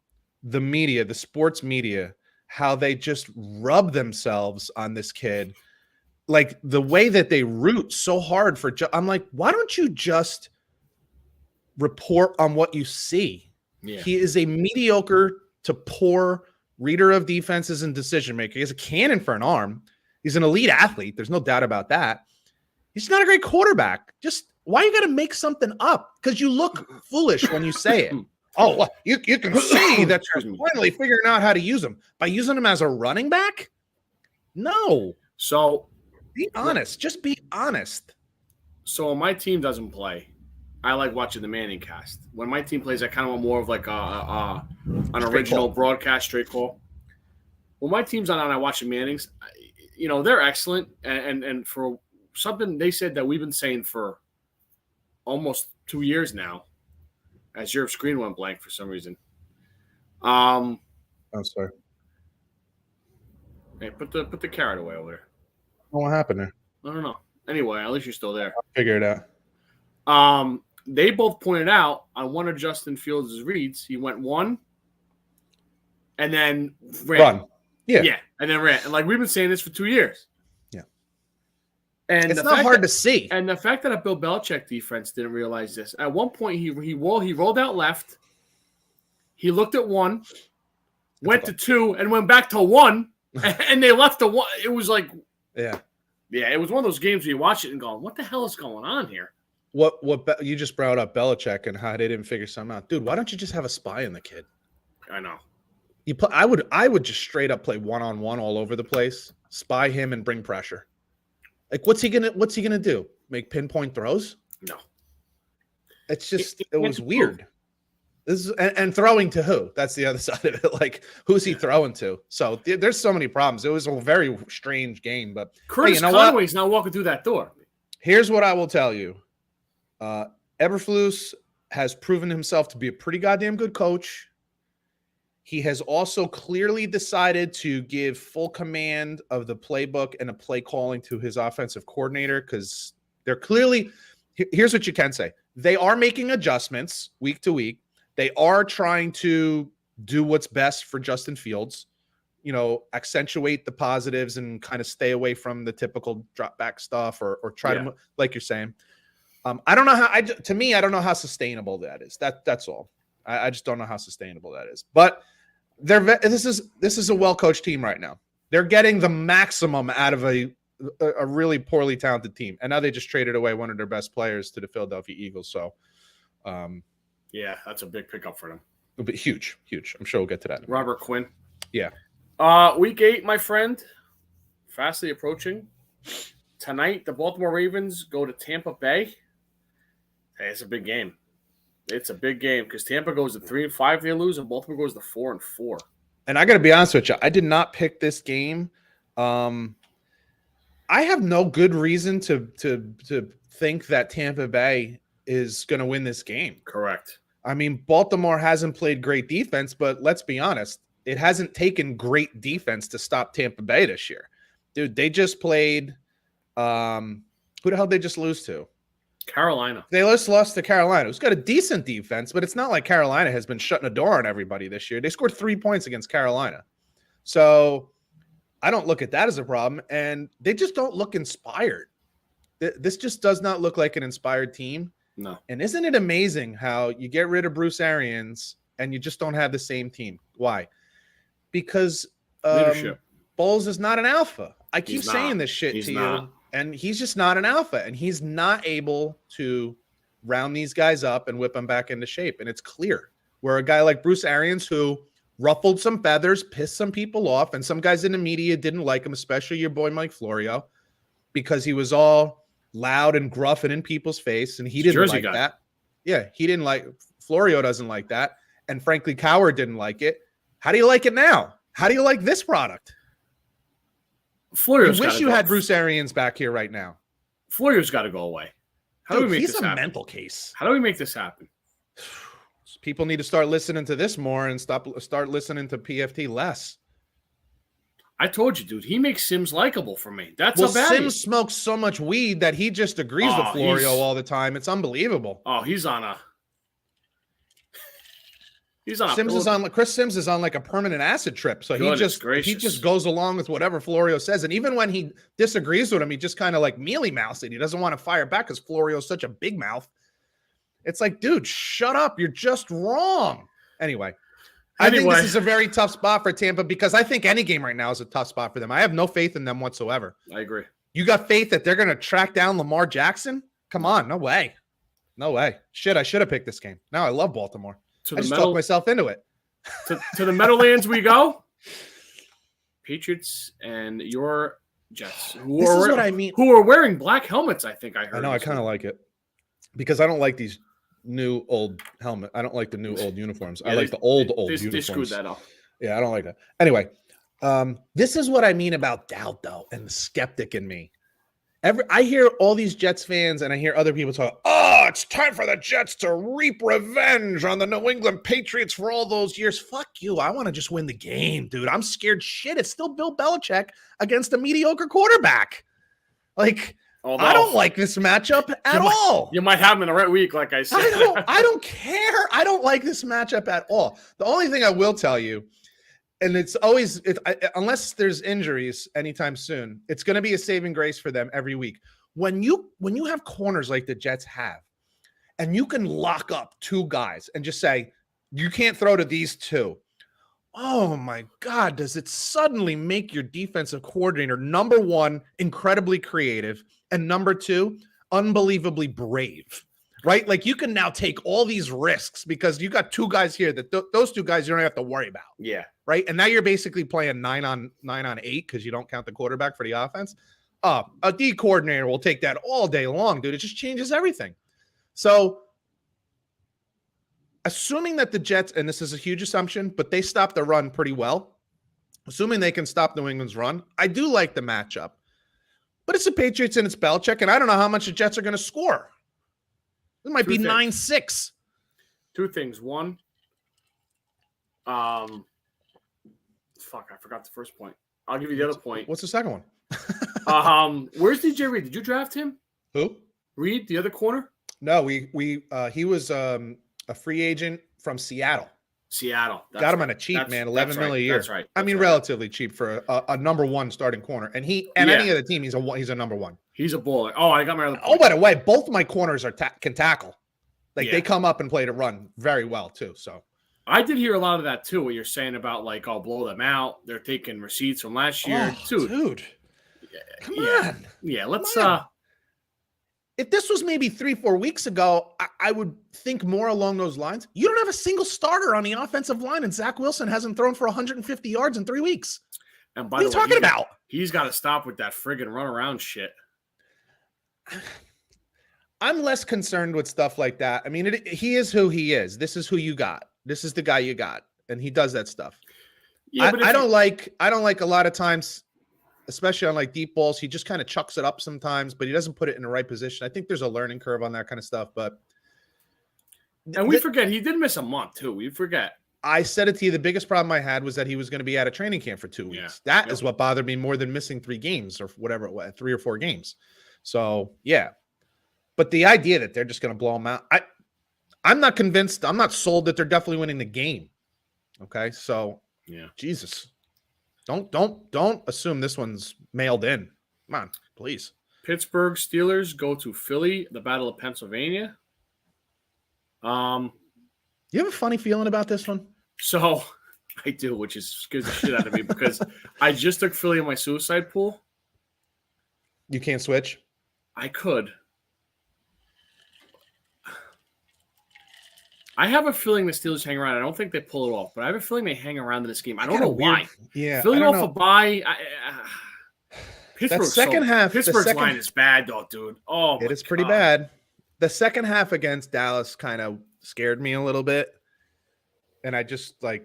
The media, the sports media, how they just rub themselves on this kid. Like the way that they root so hard for, I'm like, why don't you just report on what you see? Yeah. He is a mediocre to poor reader of defenses and decision maker. He has a cannon for an arm. He's an elite athlete. There's no doubt about that. He's not a great quarterback. Just why you got to make something up? Because you look foolish when you say it. Oh, well, you can see that you're finally figuring out how to use him by using him as a running back. No. So be honest. Just be honest. So when my team doesn't play, I like watching the Manning cast. When my team plays, I kind of want more of like an original broadcast straight call. When my team's on and I watch the Mannings, they're excellent. And for something they said that we've been saying for almost 2 years now, as your screen went blank for some reason. I'm sorry. Hey, put the carrot away over there. What happened there? I don't know. Anyway, at least you're still there. I'll figure it out. They both pointed out on one of Justin Fields' reads, he went one and then ran. Run. Yeah, and then ran. And like we've been saying this for 2 years. Yeah. And it's not hard to see. And the fact that a Bill Belichick defense didn't realize this. At one point, he rolled out left. He looked at one, went to two, and went back to one, and they left the one. It was like, yeah, it was one of those games where you watch it and go, what the hell is going on here? What you just brought up Belichick and how they didn't figure something out. Dude, why don't you just have a spy in the kid? I know. I would just straight up play one-on-one all over the place, spy him and bring pressure. Like what's he gonna do? Make pinpoint throws? No. It's just it was weird. This is and throwing to who? That's the other side of it. Like who's he throwing to? So there's so many problems. It was a very strange game, but Curtis Conway's not walking through that door. Here's what I will tell you. Eberflus has proven himself to be a pretty goddamn good coach. He has also clearly decided to give full command of the playbook and a play calling to his offensive coordinator because they're clearly – here's what you can say. They are making adjustments week to week. They are trying to do what's best for Justin Fields, accentuate the positives and kind of stay away from the typical drop back stuff or try to – like you're saying. I don't know how – I don't know how sustainable that is. That's all. I just don't know how sustainable that is. But – this is a well-coached team right now. They're getting the maximum out of a really poorly talented team. And now they just traded away one of their best players to the Philadelphia Eagles. So, that's a big pickup for them. But huge. I'm sure we'll get to that. Robert Quinn. Yeah. Week 8, my friend, fastly approaching. Tonight, the Baltimore Ravens go to Tampa Bay. Hey, it's a big game. It's a big game because Tampa goes to 3-5, they lose, and Baltimore goes to 4-4. And I got to be honest with you, I did not pick this game. I have no good reason to think that Tampa Bay is going to win this game. Correct. I mean, Baltimore hasn't played great defense, but let's be honest, it hasn't taken great defense to stop Tampa Bay this year. Dude, they just played who the hell did they just lose to? Carolina. They just lost to Carolina, who's got a decent defense, but it's not like Carolina has been shutting a door on everybody this year. They scored 3 points against Carolina. So I don't look at that as a problem, and they just don't look inspired. This just does not look like an inspired team. No. And isn't it amazing how you get rid of Bruce Arians and you just don't have the same team? Why? Because Bowles is not an alpha. I keep saying this shit to you. And he's just not an alpha, and he's not able to round these guys up and whip them back into shape. And it's clear where a guy like Bruce Arians, who ruffled some feathers, pissed some people off, and some guys in the media didn't like him, especially your boy Mike Florio, because he was all loud and gruff and in people's face, and he didn't like that. Yeah, he didn't like – Florio doesn't like that, and frankly, Cowher didn't like it. How do you like it now? How do you like this product? Florio's I wish you had Bruce Arians back here right now. Florio's got to go away. How do we make this happen? He's a mental case. How do we make this happen? People need to start listening to this more and start listening to PFT less. I told you, dude. He makes Sims likable for me. That's a value. Sims smokes so much weed that he just agrees with Florio all the time. It's unbelievable. Oh, he's on He's on. Chris Sims is on like a permanent acid trip, so he just goes along with whatever Florio says, and even when he disagrees with him, he just kind of like mealy mouths it. He doesn't want to fire back because Florio's such a big mouth. It's like, dude, shut up! You're just wrong. Anyway, I think this is a very tough spot for Tampa because I think any game right now is a tough spot for them. I have no faith in them whatsoever. I agree. You got faith that they're going to track down Lamar Jackson? Come on, no way. No way. Shit, I should have picked this game. Now I love Baltimore. I just talked myself into it. To the Meadowlands we go. Patriots and your Jets. This is what I mean. Who are wearing black helmets, I think I heard. I know, I kind of like it. Because I don't like these new old helmet. I don't like the new old uniforms. I like the old uniforms. They screwed that up. Yeah, I don't like that. Anyway, this is what I mean about doubt, though, and the skeptic in me. I hear all these Jets fans and I hear other people talk, oh, it's time for the Jets to reap revenge on the New England Patriots for all those years. Fuck you. I want to just win the game, dude. I'm scared shit. It's still Bill Belichick against a mediocre quarterback. Like, I don't like this matchup at all. You might have him in the right week, like I said. I don't care. I don't like this matchup at all. The only thing I will tell you, and it's always, unless there's injuries anytime soon, it's going to be a saving grace for them every week. When you have corners like the Jets have, and you can lock up two guys and just say, you can't throw to these two. Oh my God, does it suddenly make your defensive coordinator, number one, incredibly creative, and number two, unbelievably brave, right? Like you can now take all these risks because you got two guys here that those two guys you don't have to worry about. Yeah. Right. And now you're basically playing 9 on 8 because you don't count the quarterback for the offense. A D coordinator will take that all day long, dude. It just changes everything. So assuming that the Jets, and this is a huge assumption, but they stop the run pretty well, assuming they can stop New England's run, I do like the matchup. But it's the Patriots and it's Belichick, and I don't know how much the Jets are going to score. It might be 9-6. Two things. One, fuck, I forgot the first point. I'll give you the other point. What's the second one? Where's DJ Reed? Did you draft him? Who? Reed, the other corner? No, he was a free agent from Seattle. Got him on a cheap, man. $11 million a year. That's right. I mean, relatively cheap for a number one starting corner. And any other team, he's a number one. He's a baller. Oh, I got my other point. Oh, by the way, both my corners can tackle. Like they come up and play to run very well too. So I did hear a lot of that too. What you're saying about like, I'll blow them out. They're taking receipts from last year, dude. Come on. Yeah, let's. If this was maybe 3-4 weeks ago, I would think more along those lines. You don't have a single starter on the offensive line, and Zach Wilson hasn't thrown for 150 yards in 3 weeks. And by what are you talking about? He's got to stop with that friggin' run around shit. I'm less concerned with stuff like that. I mean, he is who he is. This is who you got. This is the guy you got, and he does that stuff. Yeah, I don't like a lot of times, especially on like deep balls, he just kind of chucks it up sometimes, but he doesn't put it in the right position. I think there's a learning curve on that kind of stuff, but we forget he did miss a month too. We forget. I said it to you. The biggest problem I had was that he was going to be out of training camp for 2 weeks. Yeah. That is what bothered me more than missing 3 games or whatever it was, 3 or 4 games. So yeah, but the idea that they're just going to blow him out, I'm not convinced. I'm not sold that they're definitely winning the game. Okay, so yeah, Jesus. Don't assume this one's mailed in. Come on, please. Pittsburgh Steelers go to Philly, the Battle of Pennsylvania. You have a funny feeling about this one? So I do, which scares the shit out of me because I just took Philly in my suicide pool. You can't switch? I could. I have a feeling the Steelers hang around. I don't think they pull it off, but I have a feeling they hang around in this game. I don't know why. Yeah, Philly off a bye. Pittsburgh's line is bad, though, dude. Oh, it is pretty bad. The second half against Dallas kind of scared me a little bit, and I just I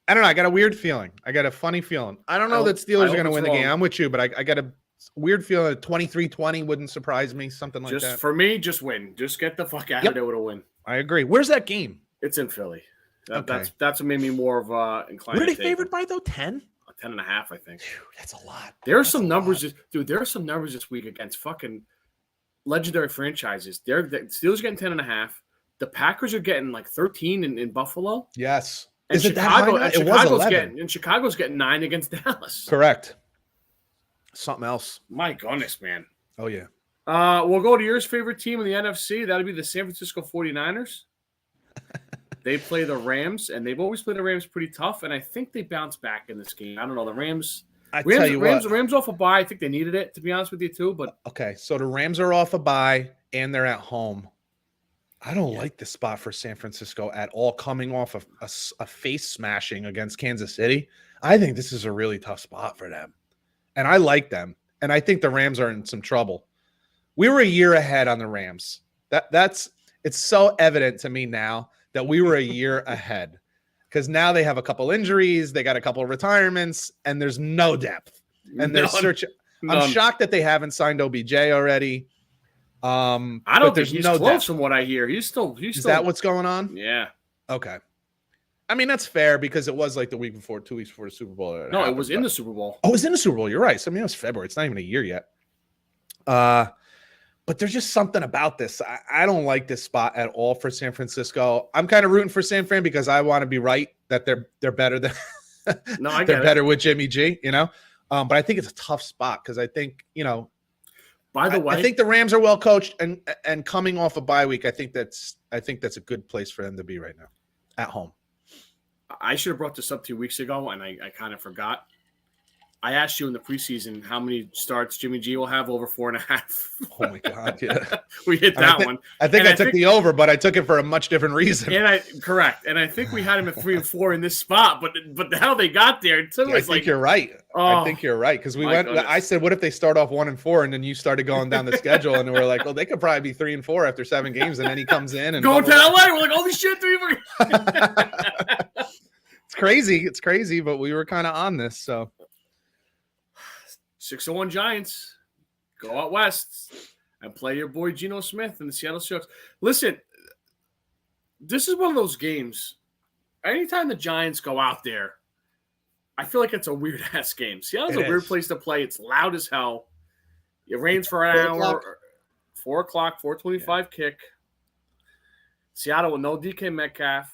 don't know. I got a weird feeling. I got a funny feeling. I don't know that Steelers are going to win the game. I'm with you, but I got a weird feeling that 23-20 wouldn't surprise me. Something like that. Just for me, just win. Just get the fuck out of there with a win. I agree. Where's that game? It's in Philly. That's what made me more of inclined. What are they favored by though? 10? 10.5, I think. That's a lot. There are some numbers, dude. There are some numbers this week against fucking legendary franchises. The Steelers getting 10.5. the Packers are getting like 13 in Buffalo. Yes. And Is it that high now? It was 11. Chicago's getting 9 against Dallas. Correct. Something else. My goodness, man. Oh, yeah. We'll go to your favorite team in the NFC. That'll be the San Francisco 49ers. They play the Rams, and they've always played the Rams pretty tough, and I think they bounce back in this game. I don't know. The Rams off a bye. I think they needed it, to be honest with you, too. But okay, so the Rams are off a bye, and they're at home. I don't like this spot for San Francisco at all, coming off a face smashing against Kansas City. I think this is a really tough spot for them, and I like them, and I think the Rams are in some trouble. We were a year ahead on the Rams. It's so evident to me now that we were a year ahead, because now they have a couple injuries, they got a couple of retirements, and there's no depth. And they're searching. I'm shocked that they haven't signed OBJ already. I don't think he's close depth. From what I hear. He's still. Is that what's going on? Yeah. Okay. I mean, that's fair because it was like the week before, 2 weeks before the Super Bowl. It was in the Super Bowl. Oh, it was in the Super Bowl. You're right. So, I mean, it was February. It's not even a year yet. But there's just something about this. I don't like this spot at all for San Francisco. I'm kind of rooting for San Fran because I want to be right that they're better than they're better with Jimmy G, you know. But I think it's a tough spot because I think, you know, by the way, I think the Rams are well coached and coming off a bye week. I think that's a good place for them to be right now at home. I should have brought this up 2 weeks ago, and I kind of forgot. I asked you in the preseason how many starts Jimmy G will have over 4.5. Oh my God! Yeah, we hit that one. I think I took the over, but I took it for a much different reason. Correct, and I think we had him at 3 and 4 in this spot, but how they got there too. I think you're right. I think you're right because we went. Goodness. I said, what if they start off 1 and 4, and then you started going down the schedule, and we're like, well, they could probably be 3 and 4 after 7 games, and then he comes in and going to LA. We're like, holy shit, 3 4. It's crazy, but we were kind of on this, so. 6-1 Giants, go out west and play your boy Geno Smith and the Seattle Seahawks. Listen, this is one of those games. Anytime the Giants go out there, I feel like it's a weird-ass game. Seattle's a weird place to play. It's loud as hell. It rains for an hour. 4 o'clock, 4:25 kick. Seattle with no DK Metcalf.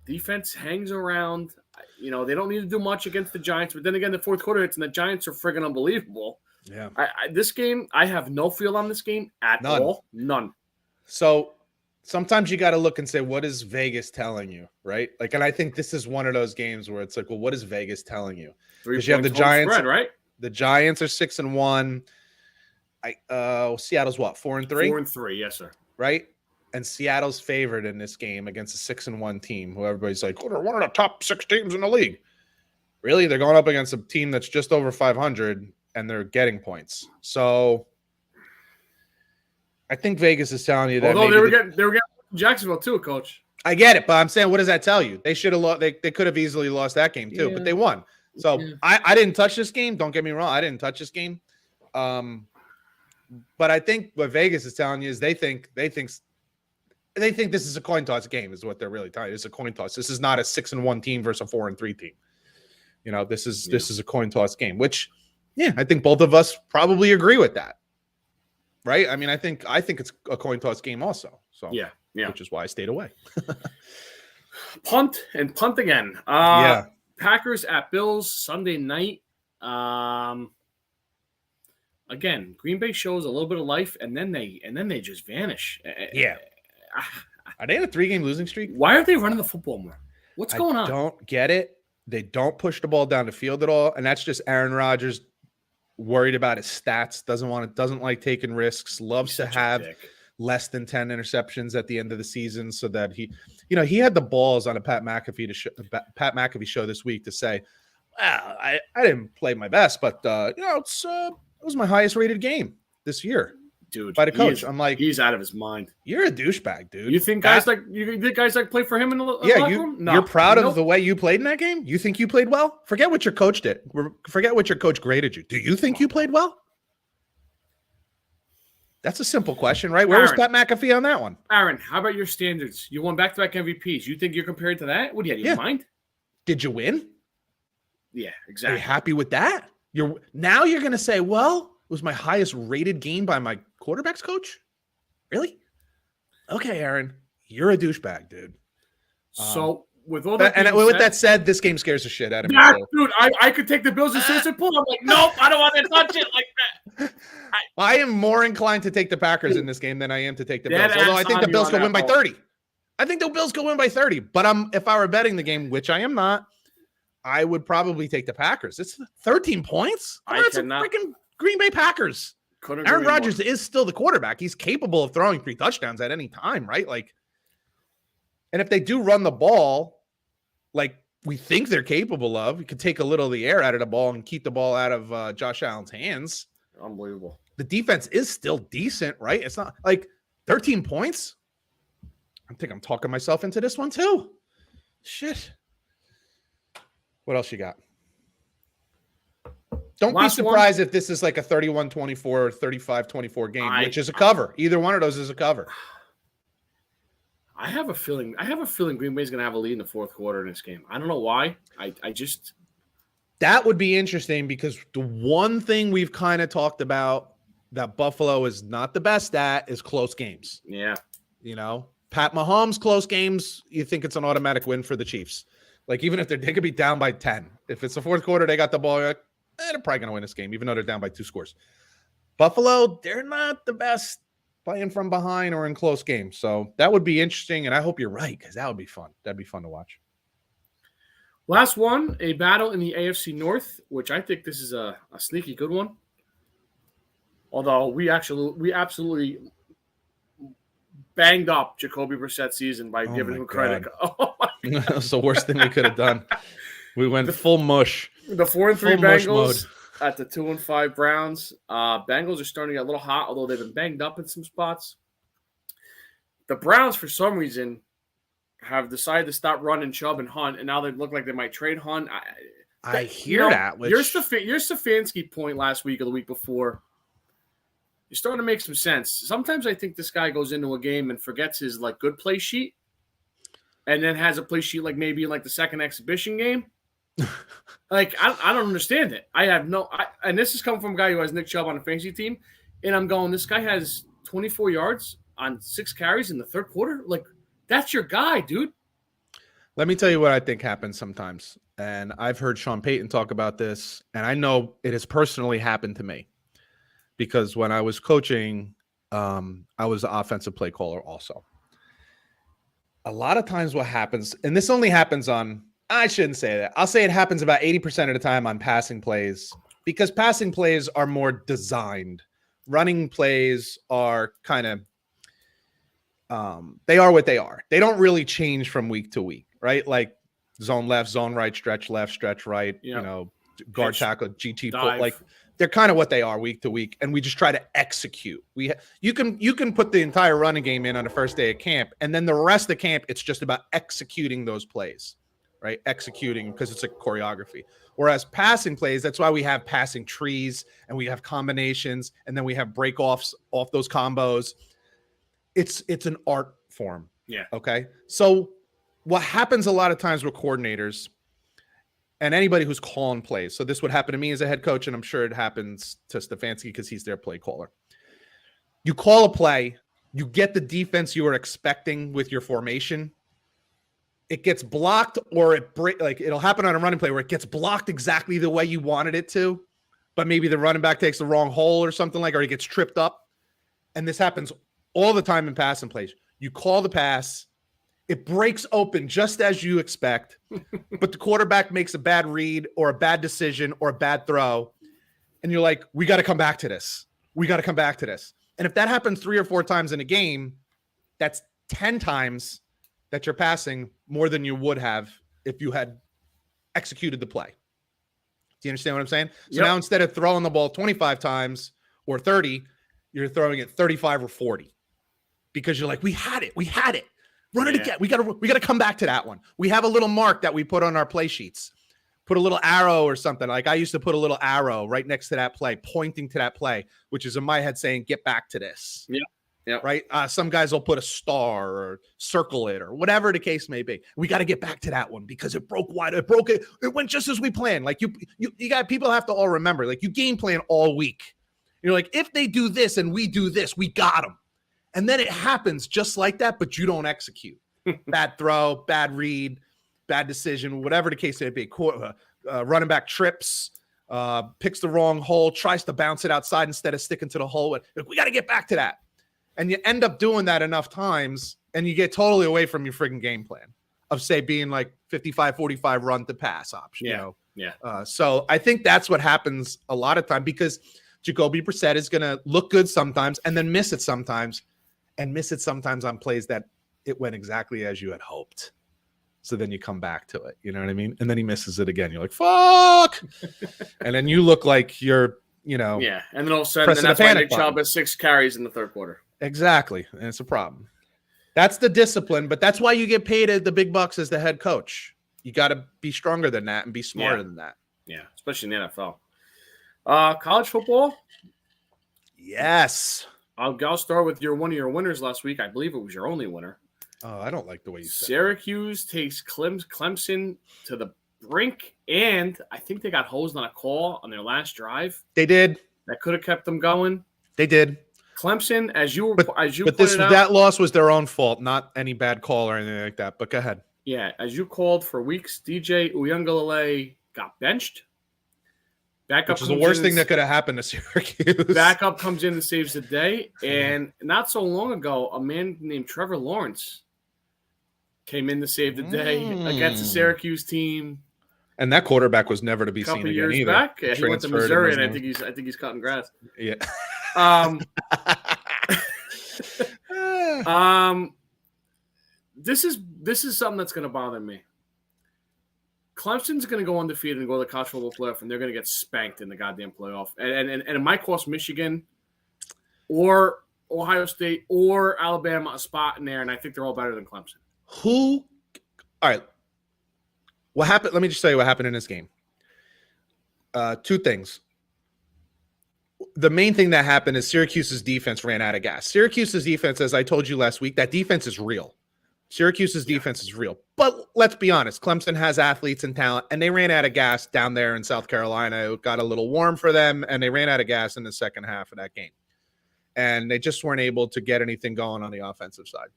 Defense hangs around. You know, they don't need to do much against the Giants. But then again, the fourth quarter hits, and the Giants are friggin' unbelievable. Yeah. This game, I have no feel on this game at all. None. So sometimes you got to look and say, what is Vegas telling you, right? Like, and I think this is one of those games where it's like, well, what is Vegas telling you? Because you have the Giants, spread, right? The Giants are 6-1. Seattle's what, 4-3? 4-3, yes, sir. Right? And Seattle's favored in this game against a 6-1 team, who everybody's like, oh, they're one of the top 6 teams in the league. Really? They're going up against a team that's just over 500, and they're getting points. So I think Vegas is telling you that. Although they were getting Jacksonville too, Coach. I get it, but I'm saying, what does that tell you? They should have lost. They could have easily lost that game too, but they won. So I didn't touch this game. Don't get me wrong. I didn't touch this game. But I think what Vegas is telling you is they think this is a coin toss game, is what they're really telling you. It's a coin toss. This is not a 6-1 team versus a 4-3 team. You know, this is a coin toss game, which, I think both of us probably agree with that. Right? I mean, I think it's a coin toss game also. So yeah. Which is why I stayed away. Punt again. Packers at Bills Sunday night. Again, Green Bay shows a little bit of life, and then they just vanish. Yeah. Are they in a 3-game losing streak? Why aren't they running the football more? What's going on? I don't get it. They don't push the ball down the field at all, and that's just Aaron Rodgers worried about his stats. Doesn't like taking risks. Loves to have less than 10 interceptions at the end of the season, so that he had the balls on a Pat McAfee show this week to say, "Well, I didn't play my best, but it was my highest rated game this year." Dude, by the coach. I'm like, he's out of his mind. You're a douchebag, dude. You think guys like play for him in the locker room? No. You're proud of the way you played in that game? You think you played well? Forget what your coach did. Forget what your coach graded you. Do you think you played well? That's a simple question, right? Where was Pat McAfee on that one? Aaron, how about your standards? You won back-to-back MVPs. You think you're compared to that? What do you have in mind? Did you win? Yeah, exactly. Are you happy with that? Now you're going to say, well, it was my highest rated game by my quarterback's coach? Really? okay, Aaron, you're a douchebag, dude. So with all that, and with that said, this game scares the shit out of me. So. Dude, I could take the Bills and seriously pull. I'm like, nope, I don't want to touch it like that. I am more inclined to take the Packers in this game than I am to take the Bills. Although I think the Bills could win by 30. I think the Bills could win by 30. But if I were betting the game, which I am not, I would probably take the Packers. It's 13 points. It's a freaking Green Bay Packers. Aaron Rodgers is still the quarterback. He's capable of throwing 3 touchdowns at any time, right? Like, and if they do run the ball, like we think they're capable of, you could take a little of the air out of the ball and keep the ball out of Josh Allen's hands. Unbelievable. The defense is still decent, right? It's not like 13 points. I think I'm talking myself into this one too. Shit. What else you got? Don't be surprised if this is like a 31-24 or 35-24 game, which is a cover. Either one of those is a cover. I have a feeling Green Bay's going to have a lead in the fourth quarter in this game. I don't know why. I just that would be interesting because the one thing we've kind of talked about that Buffalo is not the best at is close games. Yeah. You know, Pat Mahomes close games, you think it's an automatic win for the Chiefs. Like even if they could be down by 10. If it's the fourth quarter, they got the ball, you're like, they're probably going to win this game, even though they're down by 2 scores. Buffalo, they're not the best playing from behind or in close games. So that would be interesting, and I hope you're right because that would be fun. That'd be fun to watch. Last one, a battle in the AFC North, which I think this is a sneaky good one. Although we absolutely banged up Jacoby Brissett's season by giving him credit. Oh my God. That's the worst thing we could have done. We went full mush. The 4-3 Bengals at the 2-5 Browns. Bengals are starting to get a little hot, although they've been banged up in some spots. The Browns, for some reason, have decided to stop running Chubb and Hunt, and now they look like they might trade Hunt. I hear that. Your Stefanski point last week or the week before, you're starting to make some sense. Sometimes I think this guy goes into a game and forgets his like good play sheet, and then has a play sheet like maybe in like the second exhibition game. Like I don't understand it. And this is coming from a guy who has Nick Chubb on a fantasy team, and I'm going, this guy has 24 yards on 6 carries in the third quarter. Like that's your guy, dude. Let me tell you what I think happens sometimes, and I've heard Sean Payton talk about this, and I know it has personally happened to me because when I was coaching, I was the offensive play caller also. A lot of times, what happens, and this only happens on. I shouldn't say that. I'll say it happens about 80% of the time on passing plays because passing plays are more designed. Running plays are kind of, they are what they are. They don't really change from week to week, right? Like zone left, zone right, stretch left, stretch right, you know, guard tackle, GT pull. Like they're kind of what they are week to week. And we just try to execute. You can put the entire running game in on the first day of camp. And then the rest of camp, it's just about executing those plays. Right, executing because it's a choreography. Whereas passing plays, that's why we have passing trees and we have combinations and then we have break-offs off those combos. It's an art form. Yeah. Okay. So what happens a lot of times with coordinators and anybody who's calling plays. So this would happen to me as a head coach, and I'm sure it happens to Stefanski because he's their play caller. You call a play, you get the defense you were expecting with your formation. It gets blocked or it'll happen on a running play where it gets blocked exactly the way you wanted it to, but maybe the running back takes the wrong hole or something like, or he gets tripped up. And this happens all the time in passing plays. You call the pass, it breaks open just as you expect, but the quarterback makes a bad read or a bad decision or a bad throw. And you're like, we got to come back to this. We got to come back to this. And if that happens 3 or 4 times in a game, that's 10 times that you're passing more than you would have if you had executed the play. Do you understand what I'm saying? So now instead of throwing the ball 25 times or 30, you're throwing it 35 or 40 because you're like, we had it. Run it again. We got to come back to that one. We have a little mark that we put on our play sheets. Put a little arrow or something. Like I used to put a little arrow right next to that play, pointing to that play, which is in my head saying, get back to this. Yeah. Yeah. Right. Some guys will put a star or circle it or whatever the case may be. We got to get back to that one because it broke wide. It went just as we planned. Like you got people have to all remember, like you game plan all week. You're like, if they do this and we do this, we got them. And then it happens just like that, but you don't execute. Bad throw, bad read, bad decision, whatever the case may be. Running back trips, picks the wrong hole, tries to bounce it outside instead of sticking to the hole. We got to get back to that. And you end up doing that enough times, and you get totally away from your friggin' game plan of, say, being like 55-45 run to pass option. Yeah. You know? Yeah. So I think that's what happens a lot of time, because Jacoby Brissett is going to look good sometimes and then miss it sometimes, and miss it sometimes on plays that it went exactly as you had hoped. So then you come back to it. You know what I mean? And then he misses it again. You're like, fuck. And then you look like you're, Yeah. And then all of a sudden, that's why Nick Chubb has 6 carries in the third quarter. Exactly. And it's a problem. That's the discipline, but that's why you get paid at the big bucks as the head coach. You got to be stronger than that and be smarter than that. Yeah, especially in the NFL. College football? Yes. I'll start with one of your winners last week. I believe it was your only winner. Oh, I don't like the way you said Syracuse takes Clemson to the brink, and I think they got hosed on a call on their last drive. They did. That could have kept them going. They did. Clemson, that loss was their own fault, not any bad call or anything like that. But go ahead. Yeah, as you called for weeks, DJ Uiagalelei got benched. Which is the worst thing that could have happened to Syracuse. Backup comes in and saves the day. And not so long ago, a man named Trevor Lawrence came in to save the day against the Syracuse team. And that quarterback was never to be seen again years either. Back. Yeah, he went to Missouri, and I think he's cutting grass. Yeah. This is something that's going to bother me. Clemson's going to go undefeated and go to the college football playoff, and they're going to get spanked in the goddamn playoff. And it might cost Michigan or Ohio State or Alabama a spot in there, and I think they're all better than Clemson. All right. What happened? Let me just tell you what happened in this game. 2 things. The main thing that happened is Syracuse's defense ran out of gas. Syracuse's defense, as I told you last week, that defense is real. Syracuse's defense is real. But let's be honest, Clemson has athletes and talent, and they ran out of gas down there in South Carolina. It got a little warm for them, and they ran out of gas in the second half of that game. And they just weren't able to get anything going on the offensive side.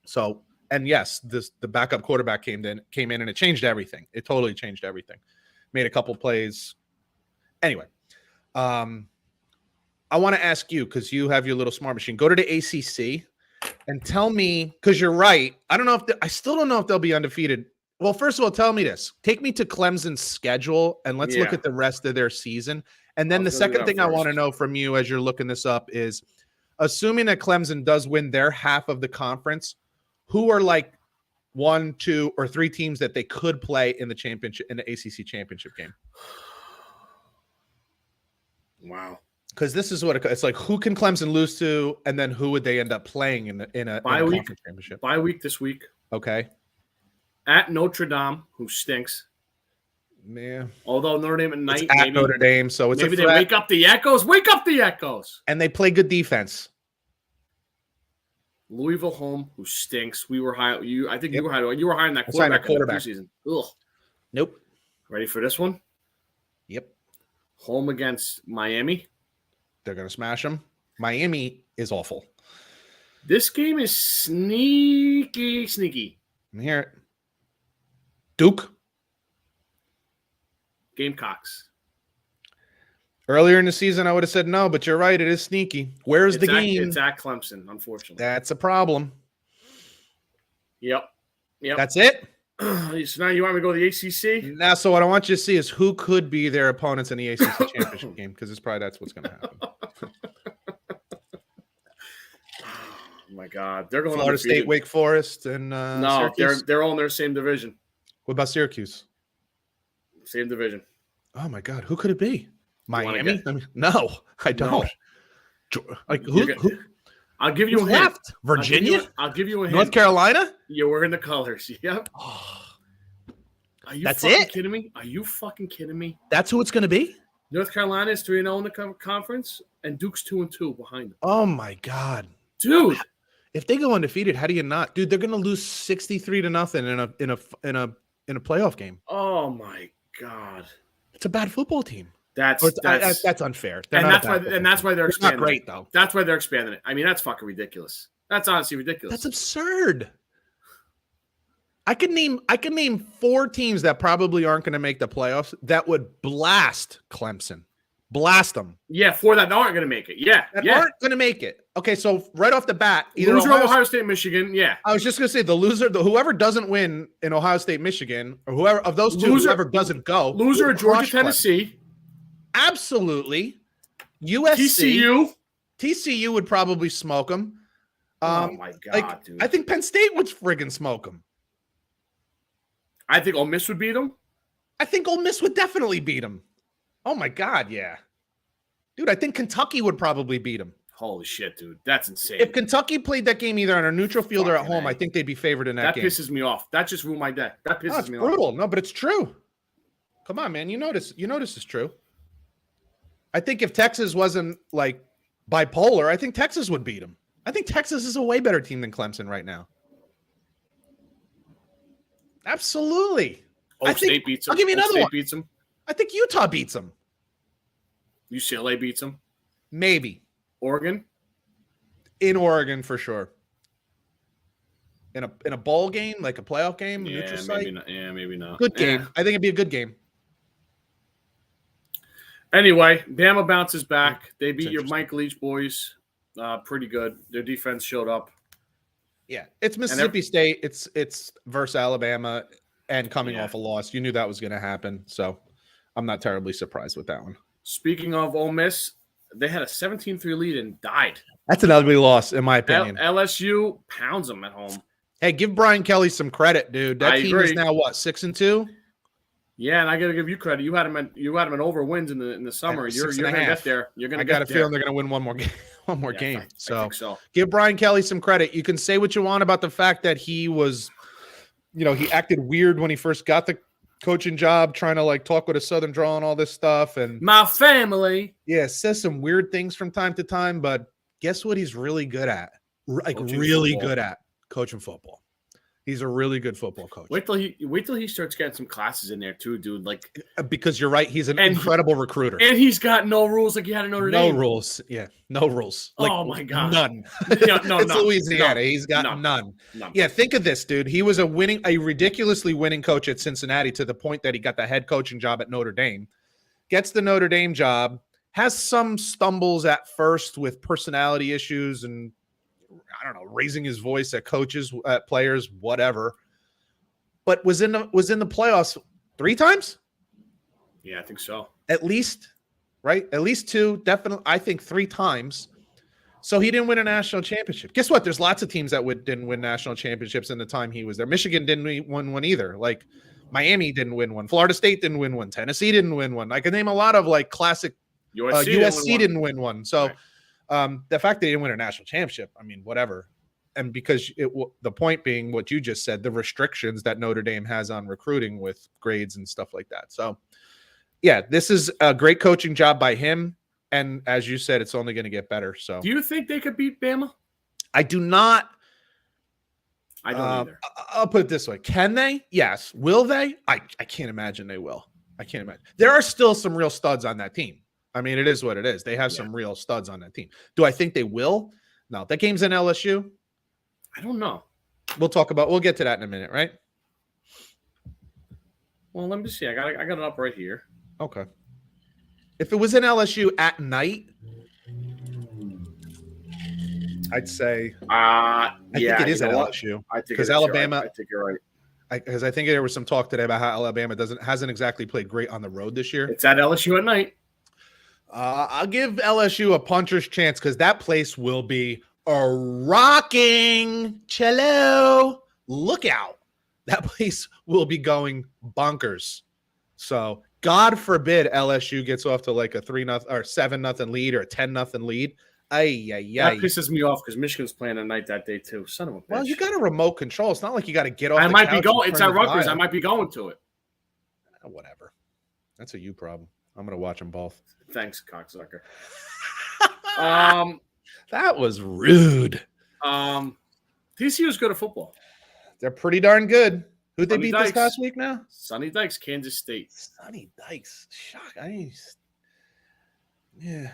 So, and yes, the backup quarterback came in, and it changed everything. It totally changed everything. Made a couple plays. Anyway, I want to ask you, because you have your little smart machine. Go to the ACC and tell me, because you're right. I still don't know if they'll be undefeated. Well, first of all, tell me this. Take me to Clemson's schedule, and let's look at the rest of their season. And then the second thing I want to know from you as you're looking this up is, assuming that Clemson does win their half of the conference, who are like 1, 2, or 3 teams that they could play in the ACC championship game? Wow. Because this is what it's like. Who can Clemson lose to, and then who would they end up playing in a conference championship? Bye week this week. Okay. At Notre Dame, who stinks. Yeah. Although Notre Dame at night, it's at Notre Dame, so it's maybe they wake up the echoes. Wake up the echoes. And they play good defense. Louisville home, who stinks. We were high. I think you were high. You were high on that quarterback. Season. Ugh. Nope. Ready for this one? Yep. Home against Miami. They're going to smash them. Miami is awful. This game is sneaky. I'm here. Duke. Gamecocks. Earlier in the season, I would have said no, but you're right. It is sneaky. Where's the game? It's at Clemson, unfortunately. That's a problem. Yep. That's it? So now you want me to go to the ACC? Now, so what I want you to see is who could be their opponents in the ACC championship game, because that's what's going to happen. Oh my God, they're going Florida State, Wake Forest, and no, Syracuse. They're all in their same division. What about Syracuse? Same division. Oh my God, who could it be? Miami? No, I don't. No. Like who? I'll give you a hint. Left? Virginia? I'll give you a hint. North Carolina? You're wearing the colors. Yep. Are you fucking kidding me? Are you fucking kidding me? That's who it's going to be? North Carolina is 3-0 in the conference, and Duke's 2-2 behind them. Oh my God, dude! If they go undefeated, how do you not, dude? They're going to lose 63-0 in a playoff game. Oh my God, it's a bad football team. That's unfair. And that's why they're expanding. Not great though. That's why they're expanding it. I mean, that's fucking ridiculous. That's honestly ridiculous. That's absurd. I can name 4 teams that probably aren't going to make the playoffs that would blast Clemson. Blast them. Yeah, 4 that aren't going to make it. Yeah, aren't going to make it. Okay, so right off the bat, either Ohio State, Michigan. Yeah, I was just going to say whoever doesn't win in Ohio State, Michigan, or whoever of those two, whoever doesn't go, loser of Georgia, Tennessee. Absolutely. USC, TCU would probably smoke them. Oh my god, dude! I think Penn State would friggin' smoke them. I think Ole Miss would beat them. I think Ole Miss would definitely beat them. Oh my god, yeah, dude. I think Kentucky would probably beat them. Holy shit, dude, that's insane. If Kentucky played that game either on a neutral field or at home, I think they'd be favored in that game. That pisses me off. That just ruined my day. That pisses me off. Brutal. No, but it's true. Come on, man. You notice it's true. I think if Texas wasn't like bipolar, I think Texas would beat them. I think Texas is a way better team than Clemson right now. Absolutely. State beats them. I'll give you another one. Beats them. I think Utah beats them. UCLA beats them. Maybe. Oregon? In Oregon for sure. In a bowl game, like a playoff game, neutral site? Maybe not. Yeah, maybe not. Good game. I think it'd be a good game. Anyway, Bama bounces back. They beat your Mike Leach boys. Pretty good. Their defense showed up. Yeah, it's Mississippi State. It's versus Alabama, and coming off a loss. You knew that was going to happen, so I'm not terribly surprised with that one. Speaking of Ole Miss, they had a 17-3 lead and died. That's an ugly loss, in my opinion. LSU pounds them at home. Hey, give Brian Kelly some credit, dude. That team is now what, 6-2? Yeah, and I got to give you credit. You had them in over wins in the summer. You're going to get there. I got a feeling they're going to win one more game. I think so. Give Brian Kelly some credit. You can say what you want about the fact that he was, he acted weird when he first got the coaching job, trying to like talk with a Southern drawl and all this stuff. And my family. Yeah, says some weird things from time to time, but guess what he's really good at? Good at coaching football. He's a really good football coach. Wait till he starts getting some classes in there too, dude. Like, because you're right, he's an incredible recruiter, and he's got no rules like he had in Notre Dame. No rules, yeah, no rules. Like, oh my god, none. No, it's Louisiana. He's got none. Yeah, think of this, dude. He was a ridiculously winning coach at Cincinnati to the point that he got the head coaching job at Notre Dame. Gets the Notre Dame job, has some stumbles at first with personality issues and, I don't know, raising his voice at coaches, at players, whatever. But was in the playoffs 3 times? Yeah, I think so. At least, right? At least 2, definitely. I think 3 times. So he didn't win a national championship. Guess what? There's lots of teams that didn't win national championships in the time he was there. Michigan didn't win one either. Like Miami didn't win one. Florida State didn't win one. Tennessee didn't win one. I can name a lot of like classic. USC didn't win one. So. Right. The fact that he didn't win a national championship, I mean, whatever. And because the point being what you just said, the restrictions that Notre Dame has on recruiting with grades and stuff like that. So, yeah, this is a great coaching job by him. And as you said, it's only going to get better. So, do you think they could beat Bama? I do not. I don't either. I'll put it this way. Can they? Yes. Will they? I can't imagine they will. I can't imagine. There are still some real studs on that team. I mean, it is what it is. They have some real studs on that team. Do I think they will? No. That game's in LSU? I don't know. We'll get to that in a minute, right? Well, let me see. I got it up right here. Okay. If it was in LSU at night, I'd say I think it is at LSU. I think because Alabama. I think you're right. Because I think there was some talk today about how Alabama hasn't exactly played great on the road this year. It's at LSU at night. I'll give LSU a puncher's chance because that place will be a rocking cello. Look out. That place will be going bonkers. So God forbid LSU gets off to like a 3-0 or 7-0 lead or a 10-0 lead. That pisses me off because Michigan's playing at night that day too. Son of a bitch. Well, you got a remote control. It's not like you got to get off. I might be going. It's at Rutgers. I might be going to it. Whatever. That's a you problem. I'm going to watch them both. Thanks, cocksucker. That was rude. TCU is good at football. They're pretty darn good. Who'd they beat Dykes. this past week now? Sonny Dykes, Kansas State. Sonny Dykes. Shock. Yeah.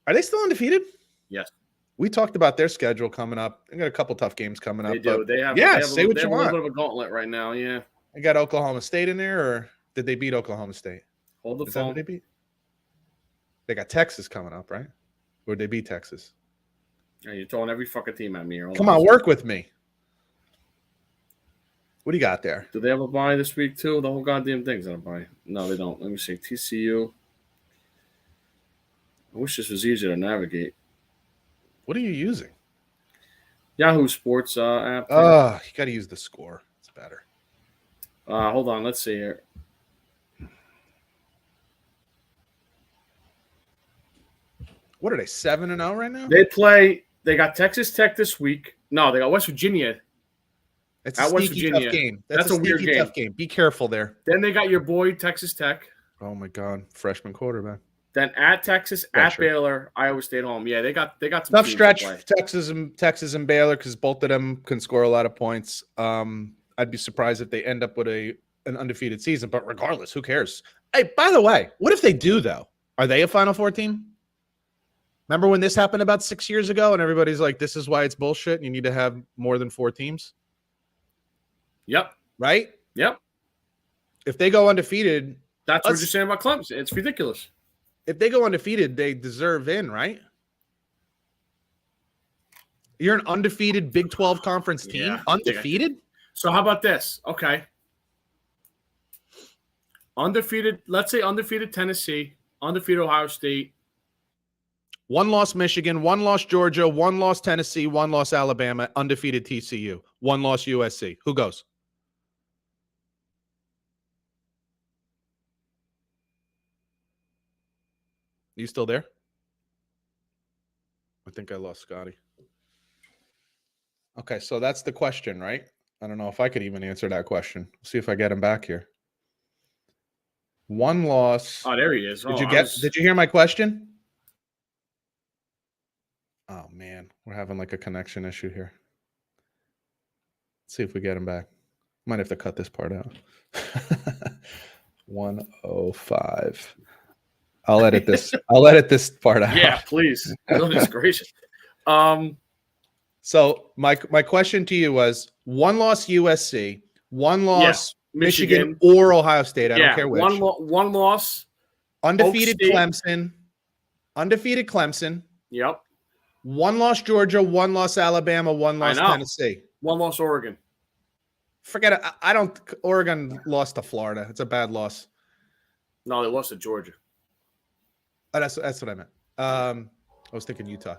Are they still undefeated? Yes, We talked about their schedule coming up. They got a couple tough games coming up. they do. But They have. yeah, They have say what they you have a little want. bit of a gauntlet right now. Yeah. I got Oklahoma State in there, or did they beat Oklahoma State? Hold the Is that who phone. they beat? They got Texas coming up, right? Or did they beat Texas? Yeah, you're throwing every fucking team at me here. Hold Come on, work with me. What do you got there? Do they have a bye this week too? The whole goddamn thing's on a bye. No, they don't. Let me see. TCU. I wish this was easier to navigate. What are you using? Yahoo Sports app. Oh, you got to use the score. It's better. Hold on. Let's see here. What are they, 7-0 right now? They got Texas Tech this week. No, they got West Virginia. It's at a West sneaky Virginia. tough game. That's a weird sneaky tough game. Be careful there. Then they got your boy Texas Tech. Oh my God, freshman quarterback. Then at Texas, at Baylor, Iowa State home. Yeah, they got some tough stretch for Texas and Baylor because both of them can score a lot of points. I'd be surprised if they end up with an undefeated season, but regardless, who cares? Hey, by the way, what if they do though? Are they a Final Four team? Remember when this happened about 6 years ago and everybody's like, this is why it's bullshit. You need to have more than 4 teams. Yep. Right? Yep. If they go undefeated. That's what you're saying about Clemson. It's ridiculous. If they go undefeated, they deserve in, right? You're an undefeated Big 12 conference team? Yeah. Undefeated? So how about this? Okay. Undefeated, let's say undefeated Tennessee, undefeated Ohio State. 1 loss Michigan, 1 loss Georgia, 1 loss Tennessee, 1 loss Alabama, undefeated TCU, 1 loss USC. Who goes? You still there? I think I lost Scotty. Okay, so that's the question, right? I don't know if I could even answer that question. See if I get him back here. 1 loss. Oh, there he is. Did you hear my question? Oh man, we're having like a connection issue here. Let's see if we get him back. Might have to cut this part out. 105. I'll edit this. I'll edit this part out. Yeah, please. Goodness gracious. So my question to you was 1 loss USC, 1 loss Michigan or Ohio State. I don't care which. One loss. Undefeated Clemson. Undefeated Clemson. Yep. 1 loss Georgia, 1 loss Alabama, 1 loss Tennessee. 1 loss Oregon. Forget it. I don't. Oregon lost to Florida. It's a bad loss. No, they lost to Georgia. Oh, that's what I meant. I was thinking Utah,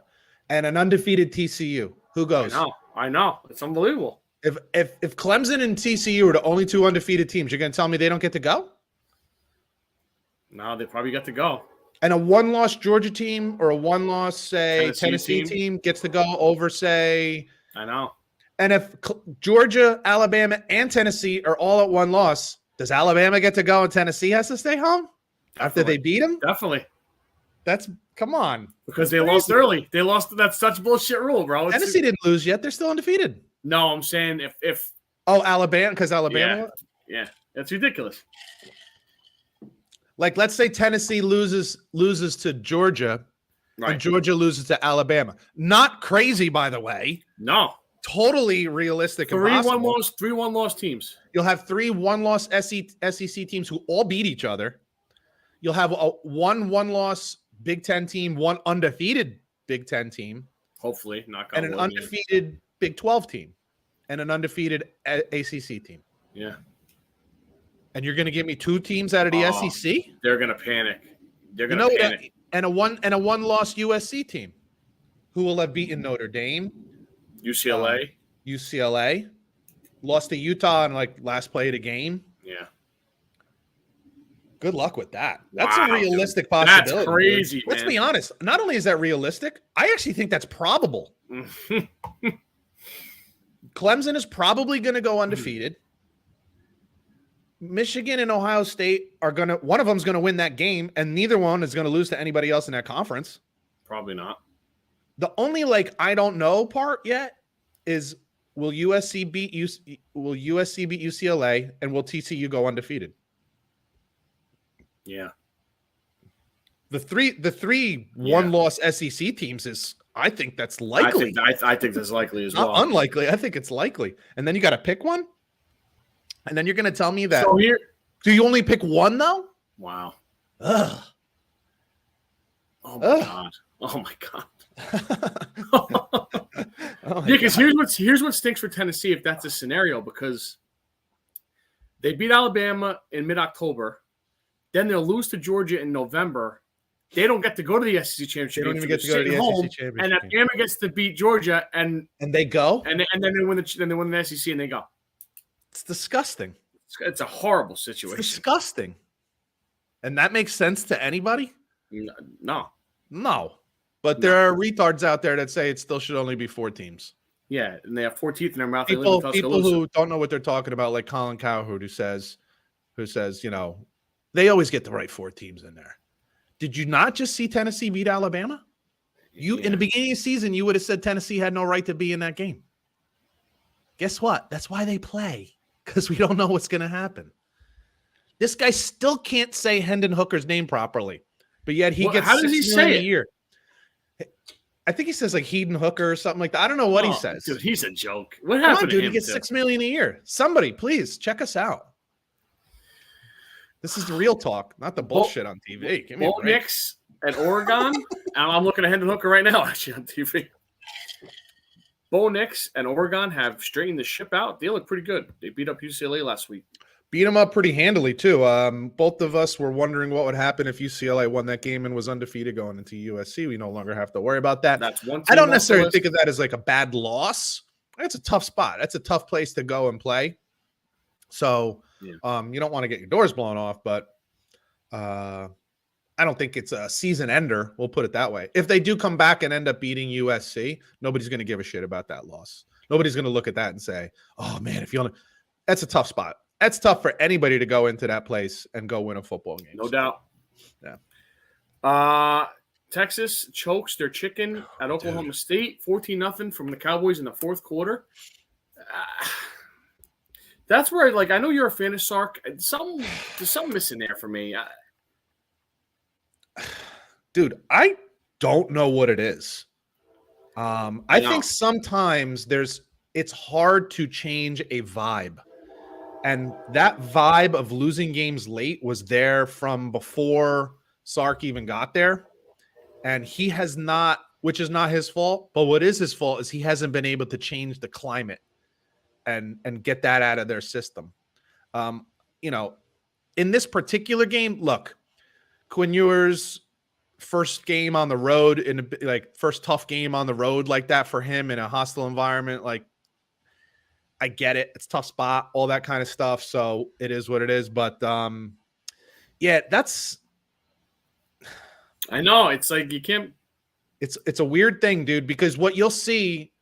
and an undefeated TCU. Who goes? I know. It's unbelievable. If Clemson and TCU are the only 2 undefeated teams, you're going to tell me they don't get to go? No, they probably get to go. And a 1 loss Georgia team or a 1 loss, say, Tennessee team gets to go over, say. I know. And if Georgia, Alabama, and Tennessee are all at 1 loss, does Alabama get to go and Tennessee has to stay home after they beat them? Definitely. Come on. Because they lost early. They lost. That's such bullshit rule, bro. Tennessee didn't lose yet. They're still undefeated. No, I'm saying if Alabama, because Alabama. Yeah, that's ridiculous. Like, let's say Tennessee loses to Georgia, and Georgia loses to Alabama. Not crazy, by the way. No. Totally realistic. 3 1 loss teams. You'll have 3 1-loss SEC teams who all beat each other. You'll have a 1 loss Big Ten team, 1 undefeated Big Ten team. Hopefully, and an undefeated Big 12 team, and an undefeated ACC team. Yeah. And you're going to give me 2 teams out of the SEC? They're going to panic. They're going to panic. And a 1 loss USC team, who will have beaten Notre Dame, UCLA, lost to Utah in like last play of the game. Yeah. Good luck with that. That's a realistic possibility. That's crazy. Let's be honest. Not only is that realistic, I actually think that's probable. Clemson is probably going to go undefeated. Michigan and Ohio State are going to, one of them is going to win that game, and neither one is going to lose to anybody else in that conference. Probably not. The only I don't know part yet is will USC beat UCLA, and will TCU go undefeated? Yeah. The three one-loss SEC teams is, I think that's likely. I think that's likely as Not well. unlikely. I think it's likely. And then you got to pick one. And then you're going to tell me that. So here, do you only pick one though? wow. Ugh. Oh my god. Oh my god. Oh my Because God. here's what stinks for Tennessee if that's a scenario, because they beat Alabama in mid-October, then they'll lose to Georgia in November. They don't get to go to the SEC championship. They don't even game, get so to go to they're the sitting SEC championship and game. Alabama gets to beat Georgia, and They go. then they win the SEC and they go. It's disgusting. It's a horrible It's situation. disgusting. And that makes sense to anybody? No. No. But there are retards out there that say it still should only be 4 teams. Yeah, and they have 4 teeth in their mouth. They live in People Tuscaloosa. who don't know what they're talking about, like Colin Cowherd, who says, they always get the right 4 teams in there. Did you not just see Tennessee beat Alabama? In the beginning of the season, you would have said Tennessee had no right to be in that game. Guess what? That's why they play, because we don't know what's going to happen. This guy still can't say Hendon Hooker's name properly, but yet he gets how does he $6 say million it? a year. I think he says like Hedon Hooker or something like that. I don't know what he says. Dude, he's a joke. What Come happened on, to dude. him? He gets $6 million a year. Somebody, please check us out. This is the real talk, not the bullshit on TV. Give me a Bo break. Nix at Oregon. And I'm looking at Hendon Hooker right now, actually, on TV. Bo Nix and Oregon have straightened the ship out. They look pretty good. They beat up UCLA last week. Beat him up pretty handily, too. Both of us were wondering what would happen if UCLA won that game and was undefeated going into USC. We no longer have to worry about that. That's one. I don't necessarily think of that as like a bad loss. That's a tough spot. That's a tough place to go and play. So you don't want to get your doors blown off, but I don't think it's a season ender. We'll put it that way. If they do come back and end up beating USC, nobody's going to give a shit about that loss. Nobody's going to look at that and say, oh, man, if you only – that's a tough spot. That's tough for anybody to go into that place and go win a football game. No doubt. Yeah. Texas chokes their chicken at Oklahoma State, 14-0 from the Cowboys in the fourth quarter. That's where, I know you're a fan of Sark. There's something missing there for me. Dude, I don't know what it is. I think sometimes it's hard to change a vibe. And that vibe of losing games late was there from before Sark even got there. And he has not, which is not his fault, but what is his fault is he hasn't been able to change the climate and get that out of their system. In this particular game, look, Quinn Ewers' first game on the road, first tough game on the road like that for him in a hostile environment, I get it. It's a tough spot, all that kind of stuff. So it is what it is. But that's. I know. It's like you can't. It's a weird thing, dude, because what you'll see.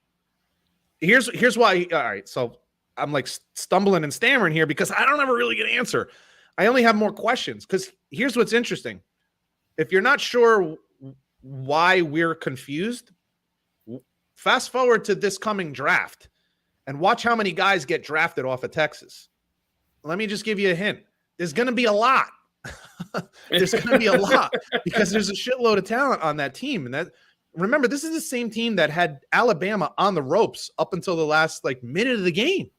Here's why. All right. So I'm stumbling and stammering here because I don't ever really get an answer. I only have more questions because here's what's interesting. If you're not sure why we're confused, fast forward to this coming draft. And watch how many guys get drafted off of Texas. Let me just give you a hint. There's going to be a lot. There's going to be a lot because there's a shitload of talent on that team. And remember, this is the same team that had Alabama on the ropes up until the last minute of the game.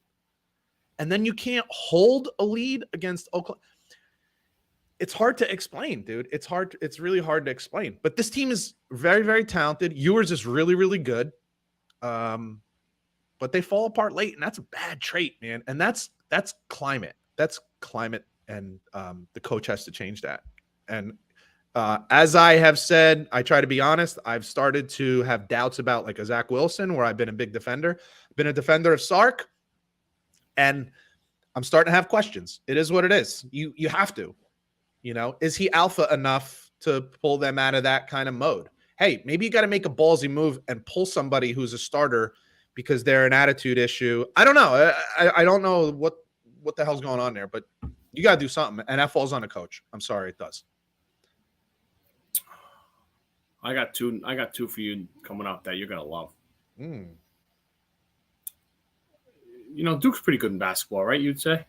And then you can't hold a lead against Oklahoma. It's hard to explain, dude. It's really hard to explain. But this team is very, very talented. Ewers is really, really good. But they fall apart late, and that's a bad trait, man. And that's climate. That's climate, and the coach has to change that. And as I have said, I try to be honest. I've started to have doubts about a Zach Wilson, where I've been a big defender. I've been a defender of Sark, and I'm starting to have questions. It is what it is. You have to. Is he alpha enough to pull them out of that kind of mode? Hey, maybe you got to make a ballsy move and pull somebody who's a starter because they're an attitude issue. I don't know. I don't know what the hell's going on there, but you got to do something. And that falls on a coach. I'm sorry, it does. I got two for you coming up that you're going to love. Duke's pretty good in basketball, right? You'd say?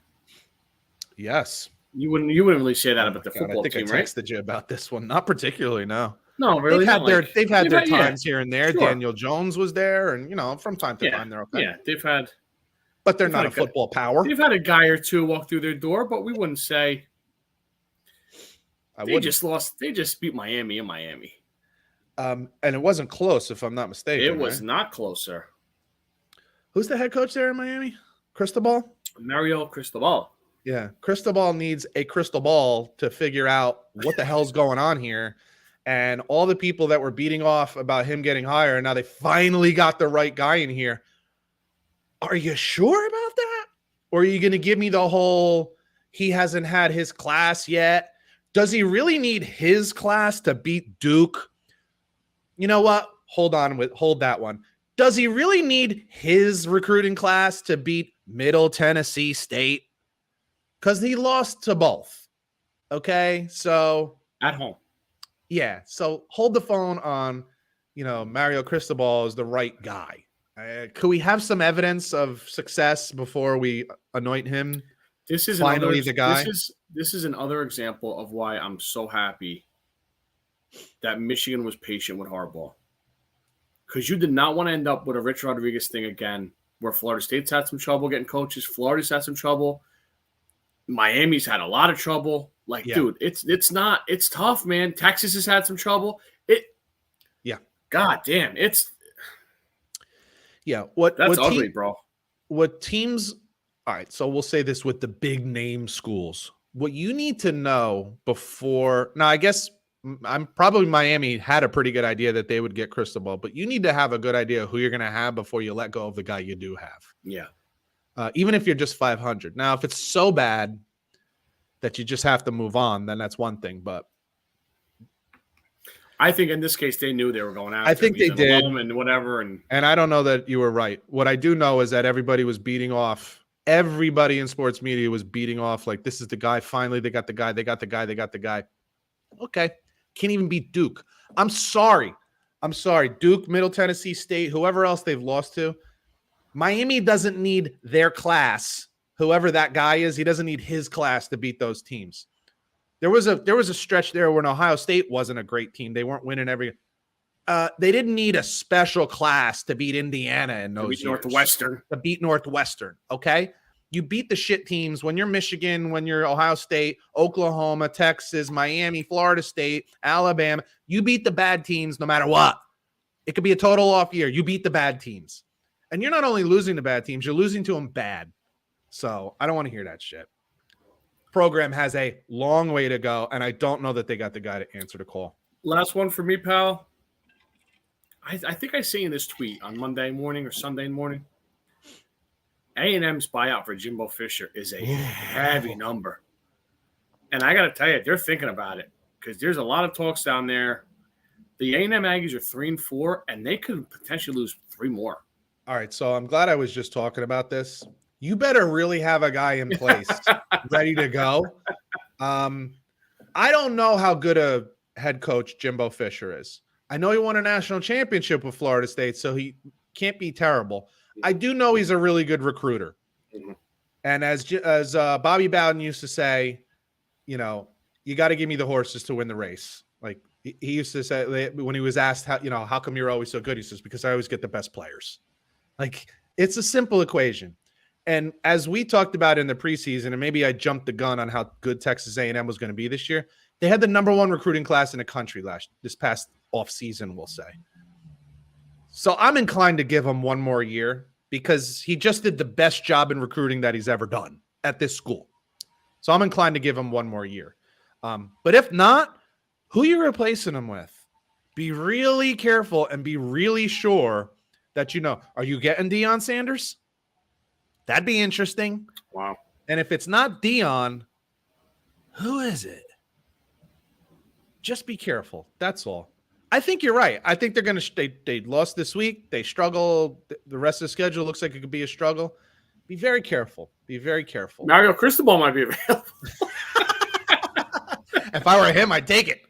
Yes. You wouldn't really say that about the God, football I think team, I right? texted you about this one. Not particularly, no. No, really. They've had their yeah, times here and there. sure. Daniel Jones was there, and from time to time they're okay. Yeah, they've had, but they're not a football power. They've had a guy or two walk through their door, but we wouldn't say just lost. They just beat Miami in Miami. And it wasn't close, if I'm not mistaken. It was not close, sir. Who's the head coach there in Miami? Cristobal? Mario Cristobal. Yeah, Cristobal needs a crystal ball to figure out what the hell's going on here. And all the people that were beating off about him getting higher, now they finally got the right guy in here. Are you sure about that? Or are you going to give me the whole he hasn't had his class yet? Does he really need his class to beat Duke? You know what? Hold that one. Does he really need his recruiting class to beat Middle Tennessee State? Because he lost to both. Okay, so at home. Yeah, so hold the phone on, Mario Cristobal is the right guy. Could we have some evidence of success before we anoint him? This is finally the guy. This is another example of why I'm so happy that Michigan was patient with Harbaugh, because you did not want to end up with a Rich Rodriguez thing again, where Florida State's had some trouble getting coaches, Florida's had some trouble, Miami's had a lot of trouble. Dude, it's tough, man. Texas has had some trouble. God damn, that's ugly, bro. What teams? All right, so we'll say this with the big name schools. What you need to know before now, I guess I'm probably Miami had a pretty good idea that they would get Cristobal, but you need to have a good idea of who you're going to have before you let go of the guy you do have. Yeah. Even if you're just 500. Now, if it's so bad that you just have to move on, then that's one thing. But I think in this case, they knew they were going after. I think they did, and whatever. And I don't know that you were right. What I do know is that everybody was beating off. Everybody in sports media was beating off like, this is the guy. Finally, they got the guy. They got the guy. They got the guy. Okay, can't even beat Duke. I'm sorry. Duke, Middle Tennessee State, whoever else they've lost to. Miami doesn't need their class. Whoever that guy is, he doesn't need his class to beat those teams. There was a stretch there when Ohio State wasn't a great team. They weren't winning every. They didn't need a special class to beat Indiana in those years. Northwestern. To beat Northwestern. Okay, you beat the shit teams when you're Michigan, when you're Ohio State, Oklahoma, Texas, Miami, Florida State, Alabama. You beat the bad teams no matter what. It could be a total off year. You beat the bad teams. And you're not only losing to bad teams, you're losing to them bad. So I don't want to hear that shit. Program has a long way to go, and I don't know that they got the guy to answer the call. Last one for me, pal. I think I seen this tweet on Monday morning or Sunday morning. A&M's buyout for Jimbo Fisher is a heavy number. And I got to tell you, they're thinking about it because there's a lot of talks down there. The A&M Aggies are 3-4, and they could potentially lose 3 more. All right, so I'm glad I was just talking about this. You better really have a guy in place ready to go. I don't know how good a head coach Jimbo Fisher is. I know he won a national championship with Florida State, so he can't be terrible. I do know he's a really good recruiter. Mm-hmm. And as Bobby Bowden used to say, you got to give me the horses to win the race. Like he used to say when he was asked how come you're always so good? He says, because I always get the best players. Like it's a simple equation. And as we talked about in the preseason, and maybe I jumped the gun on how good Texas A&M was going to be this year, they had the number 1 recruiting class in the country this past off season, we'll say. So I'm inclined to give him 1 more year because he just did the best job in recruiting that he's ever done at this school. So I'm inclined to give him 1 more year. But if not, who are you replacing him with? Be really careful and be really sure that are you getting Deion Sanders? That'd be interesting. Wow. And if it's not Deion, who is it? Just be careful. That's all. I think you're right. I think they're going to they lost this week. They struggle. The rest of the schedule looks like it could be a struggle. Be very careful. Be very careful. Mario Cristobal might be available. If I were him, I'd take it.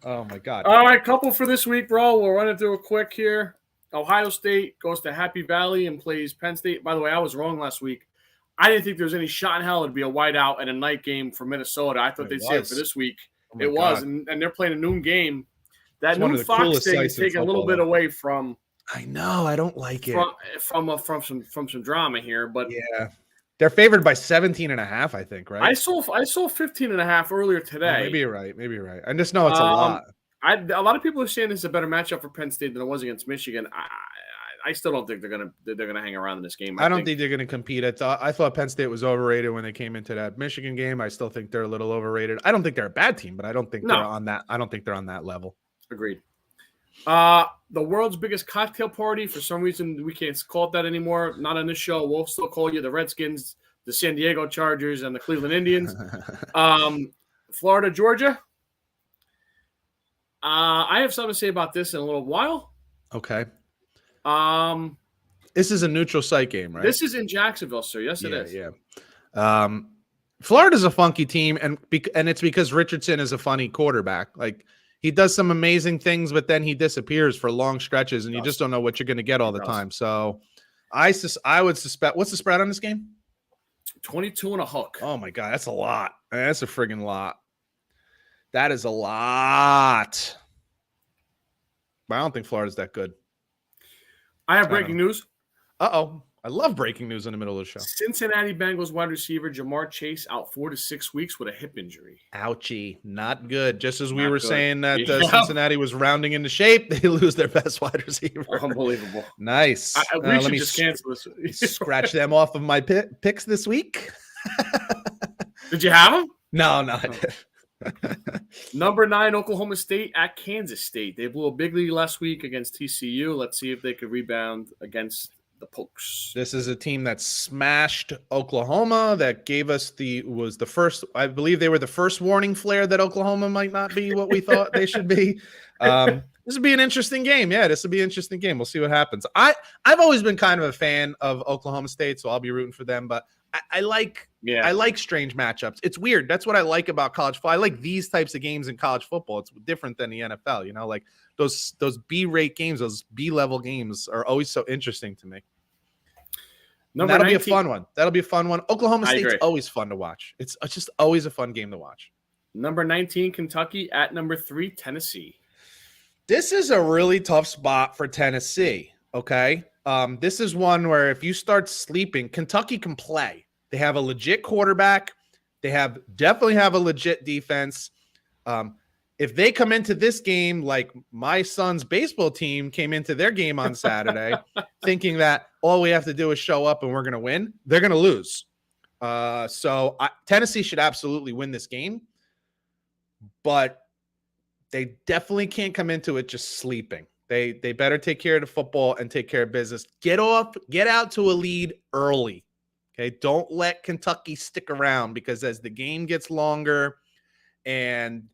Oh, my God. All right, couple for this week, bro. We'll run it through it quick here. Ohio State goes to Happy Valley and plays Penn State. By the way, I was wrong last week. I didn't think there was any shot in hell it'd be a whiteout and a night game for Minnesota. I thought they'd save it for this week. Oh it was, and they're playing a noon game. That it's one noon of the Fox coolest thing is sights in taking a little football, bit though. away from. I know. I don't like it. From some drama here, but yeah, they're favored by 17.5, I think, right? I saw 15.5 earlier today. Oh, maybe you're right. I just know it's a lot. A lot of people are saying this is a better matchup for Penn State than it was against Michigan. I still don't think they're gonna hang around in this game. I don't think they're gonna compete. I thought Penn State was overrated when they came into that Michigan game. I still think they're a little overrated. I don't think they're a bad team, but I don't think they're on that. I don't think they're on that level. Agreed. The world's biggest cocktail party. For some reason, we can't call it that anymore. Not on this show. We'll still call you the Redskins, the San Diego Chargers, and the Cleveland Indians. Florida, Georgia. I have something to say about this in a little while. Okay. This is a neutral site game, right? This is in Jacksonville, sir. Yes, it is. Yeah. Florida's a funky team, and it's because Richardson is a funny quarterback. Like, he does some amazing things, but then he disappears for long stretches, and you just don't know what you're going to get all the time. So, I would suspect. What's the spread on this game? 22 and a hook. Oh my God, that's a lot. That's a friggin' lot. That is a lot. But I don't think Florida's that good. I have breaking news. Uh-oh. I love breaking news in the middle of the show. Cincinnati Bengals wide receiver Jamar Chase out 4 to 6 weeks with a hip injury. Ouchie. Not good. Just as we were saying that Cincinnati was rounding into shape, they lose their best wide receiver. Unbelievable. Nice. We should just cancel this. Scratch them off of my picks this week. Did you have them? No, I didn't. Number 9, Oklahoma State at Kansas State. They blew a big lead last week against TCU. Let's see if they could rebound against the Pokes. This is a team that smashed Oklahoma. That gave us was the first. I believe they were the first warning flare that Oklahoma might not be what we thought they should be. This would be an interesting game. Yeah, this would be an interesting game. We'll see what happens. I've always been kind of a fan of Oklahoma State, so I'll be rooting for them. But I like strange matchups. It's weird. That's what I like about college football. I like these types of games in college football. It's different than the NFL. You know, like those B-rate games, those B-level games are always so interesting to me. That'll be a fun one. Oklahoma State's always fun to watch. It's just always a fun game to watch. Number 19, Kentucky at number 3, Tennessee. This is a really tough spot for Tennessee. Okay. This is one where if you start sleeping, Kentucky can play. They have a legit quarterback. They definitely have a legit defense. If they come into this game like my son's baseball team came into their game on Saturday, thinking that all we have to do is show up and we're going to win, they're going to lose. So Tennessee should absolutely win this game, but they definitely can't come into it just sleeping. They better take care of the football and take care of business. Get out to a lead early. Okay, don't let Kentucky stick around, because as the game gets longer and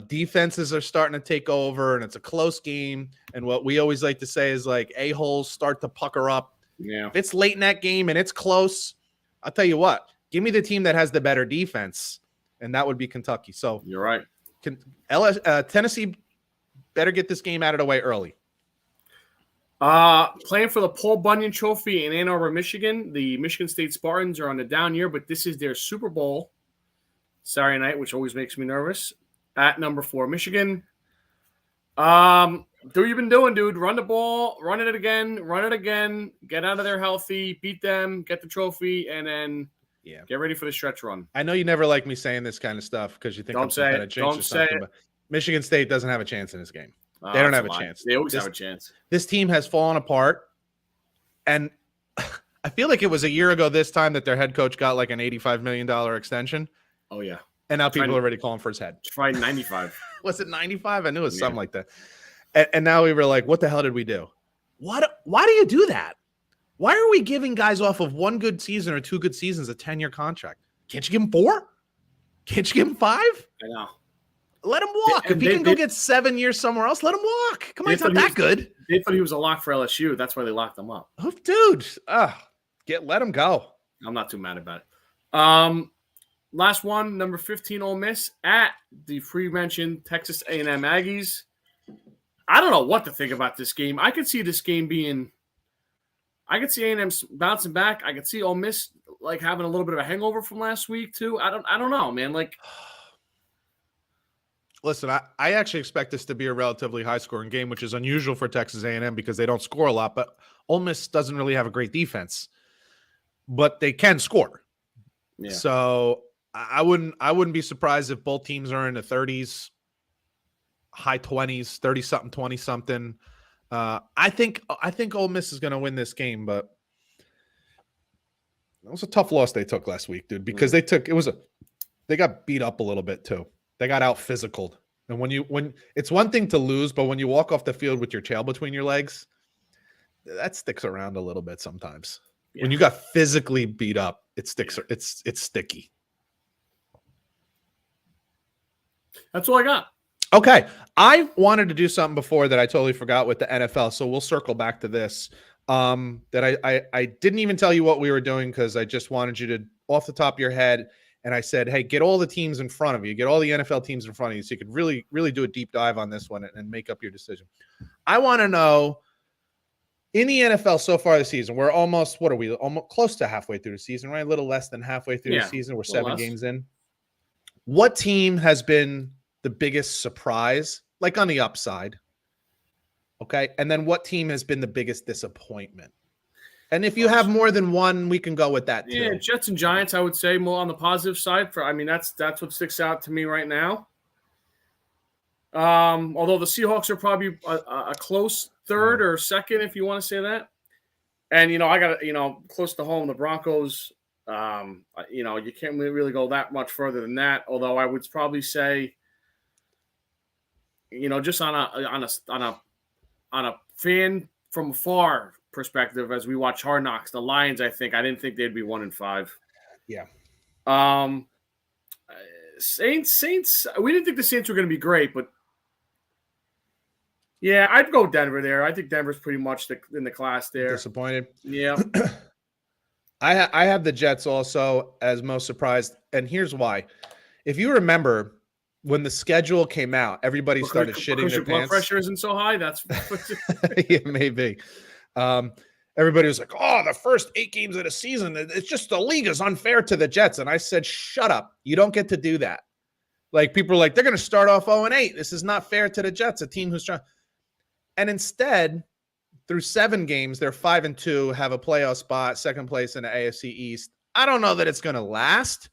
defenses are starting to take over and it's a close game, and what we always like to say is like a-holes start to pucker up. Yeah. If it's late in that game and it's close, I'll tell you what, give me the team that has the better defense, and that would be Kentucky. So you're right. Tennessee better get this game out of the way early. Playing for the Paul Bunyan Trophy in Ann Arbor, Michigan. The Michigan State Spartans are on the down year, but this is their Super Bowl Saturday night, which always makes me nervous. At number 4, Michigan. Do what you've been doing, dude. Run the ball, run it again, get out of there healthy, beat them, get the trophy, and then get ready for the stretch run. I know you never like me saying this kind of stuff because you think I'm going to change or something, but Michigan State doesn't have a chance in this game. They don't have a chance. They always have a chance. This team has fallen apart, and I feel like it was a year ago this time that their head coach got like an $85 million extension. Oh, yeah. And now people are already calling for his head. Try 95. Was it 95? I knew it was something like that. And now we were like, what the hell did we do? Why do you do that? Why are we giving guys off of one good season or 2 good seasons a 10-year contract? Can't you give him 4? Can't you give him 5? I know. Let him walk. If he can go get 7 years somewhere else, let him walk. Come on, he's not that good. They thought he was a lock for LSU. That's why they locked him up. Oh, dude. Let him go. I'm not too mad about it. Last one, number 15, Ole Miss at the pre-mentioned Texas A&M Aggies. I don't know what to think about this game. I could see this game being – I could see A&M bouncing back. I could see Ole Miss like having a little bit of a hangover from last week too. I don't know, man. Like, listen, I actually expect this to be a relatively high-scoring game, which is unusual for Texas A&M because they don't score a lot. But Ole Miss doesn't really have a great defense, but they can score. yeah. So I wouldn't be surprised if both teams are in the 30s, high 20s, 30-something, 20-something. I think Ole Miss is going to win this game, but it was a tough loss they took last week, dude, because they got beat up a little bit too. They got out physicaled. And when it's one thing to lose, but when you walk off the field with your tail between your legs, that sticks around a little bit sometimes. Yeah. When you got physically beat up, it sticks. It's sticky. That's all I got. Okay. I wanted to do something before that I totally forgot with the NFL, so we'll circle back to this. That I didn't even tell you what we were doing because I just wanted you to, off the top of your head, and I said, hey, get all the teams in front of you. Get all the NFL teams in front of you so you could really, really do a deep dive on this one and make up your decision. I want to know, in the NFL so far this season, we're almost close to halfway through the season, right? A little less than halfway through the season. We're 7 games in. What team has been the biggest surprise, like on the upside? Okay. And then what team has been the biggest disappointment? And if you have more than one, we can go with that too. Yeah, Jets and Giants, I would say more on the positive side. That's what sticks out to me right now. Although the Seahawks are probably a close third or second, if you want to say that. And, I got close to home, the Broncos, you can't really go that much further than that. Although I would probably say, just on a fan from afar perspective, as we watch Hard Knocks, the Lions, I didn't think they'd be 1-5. Yeah. Saints, we didn't think the Saints were going to be great, but yeah, I'd go Denver there. I think Denver's pretty much in the class there. Disappointed. Yeah. I have the Jets also as most surprised, and here's why. If you remember, when the schedule came out, everybody started shitting their pants. Blood pressure isn't so high. That's yeah, maybe. Everybody was like, "Oh, the first 8 games of the season, it's just the league is unfair to the Jets." And I said, "Shut up! You don't get to do that." Like people are like, "They're going to start off 0-8. This is not fair to the Jets, a team who's trying." And instead, through 7 games, they're 5-2, have a playoff spot, second place in the AFC East. I don't know that it's going to last.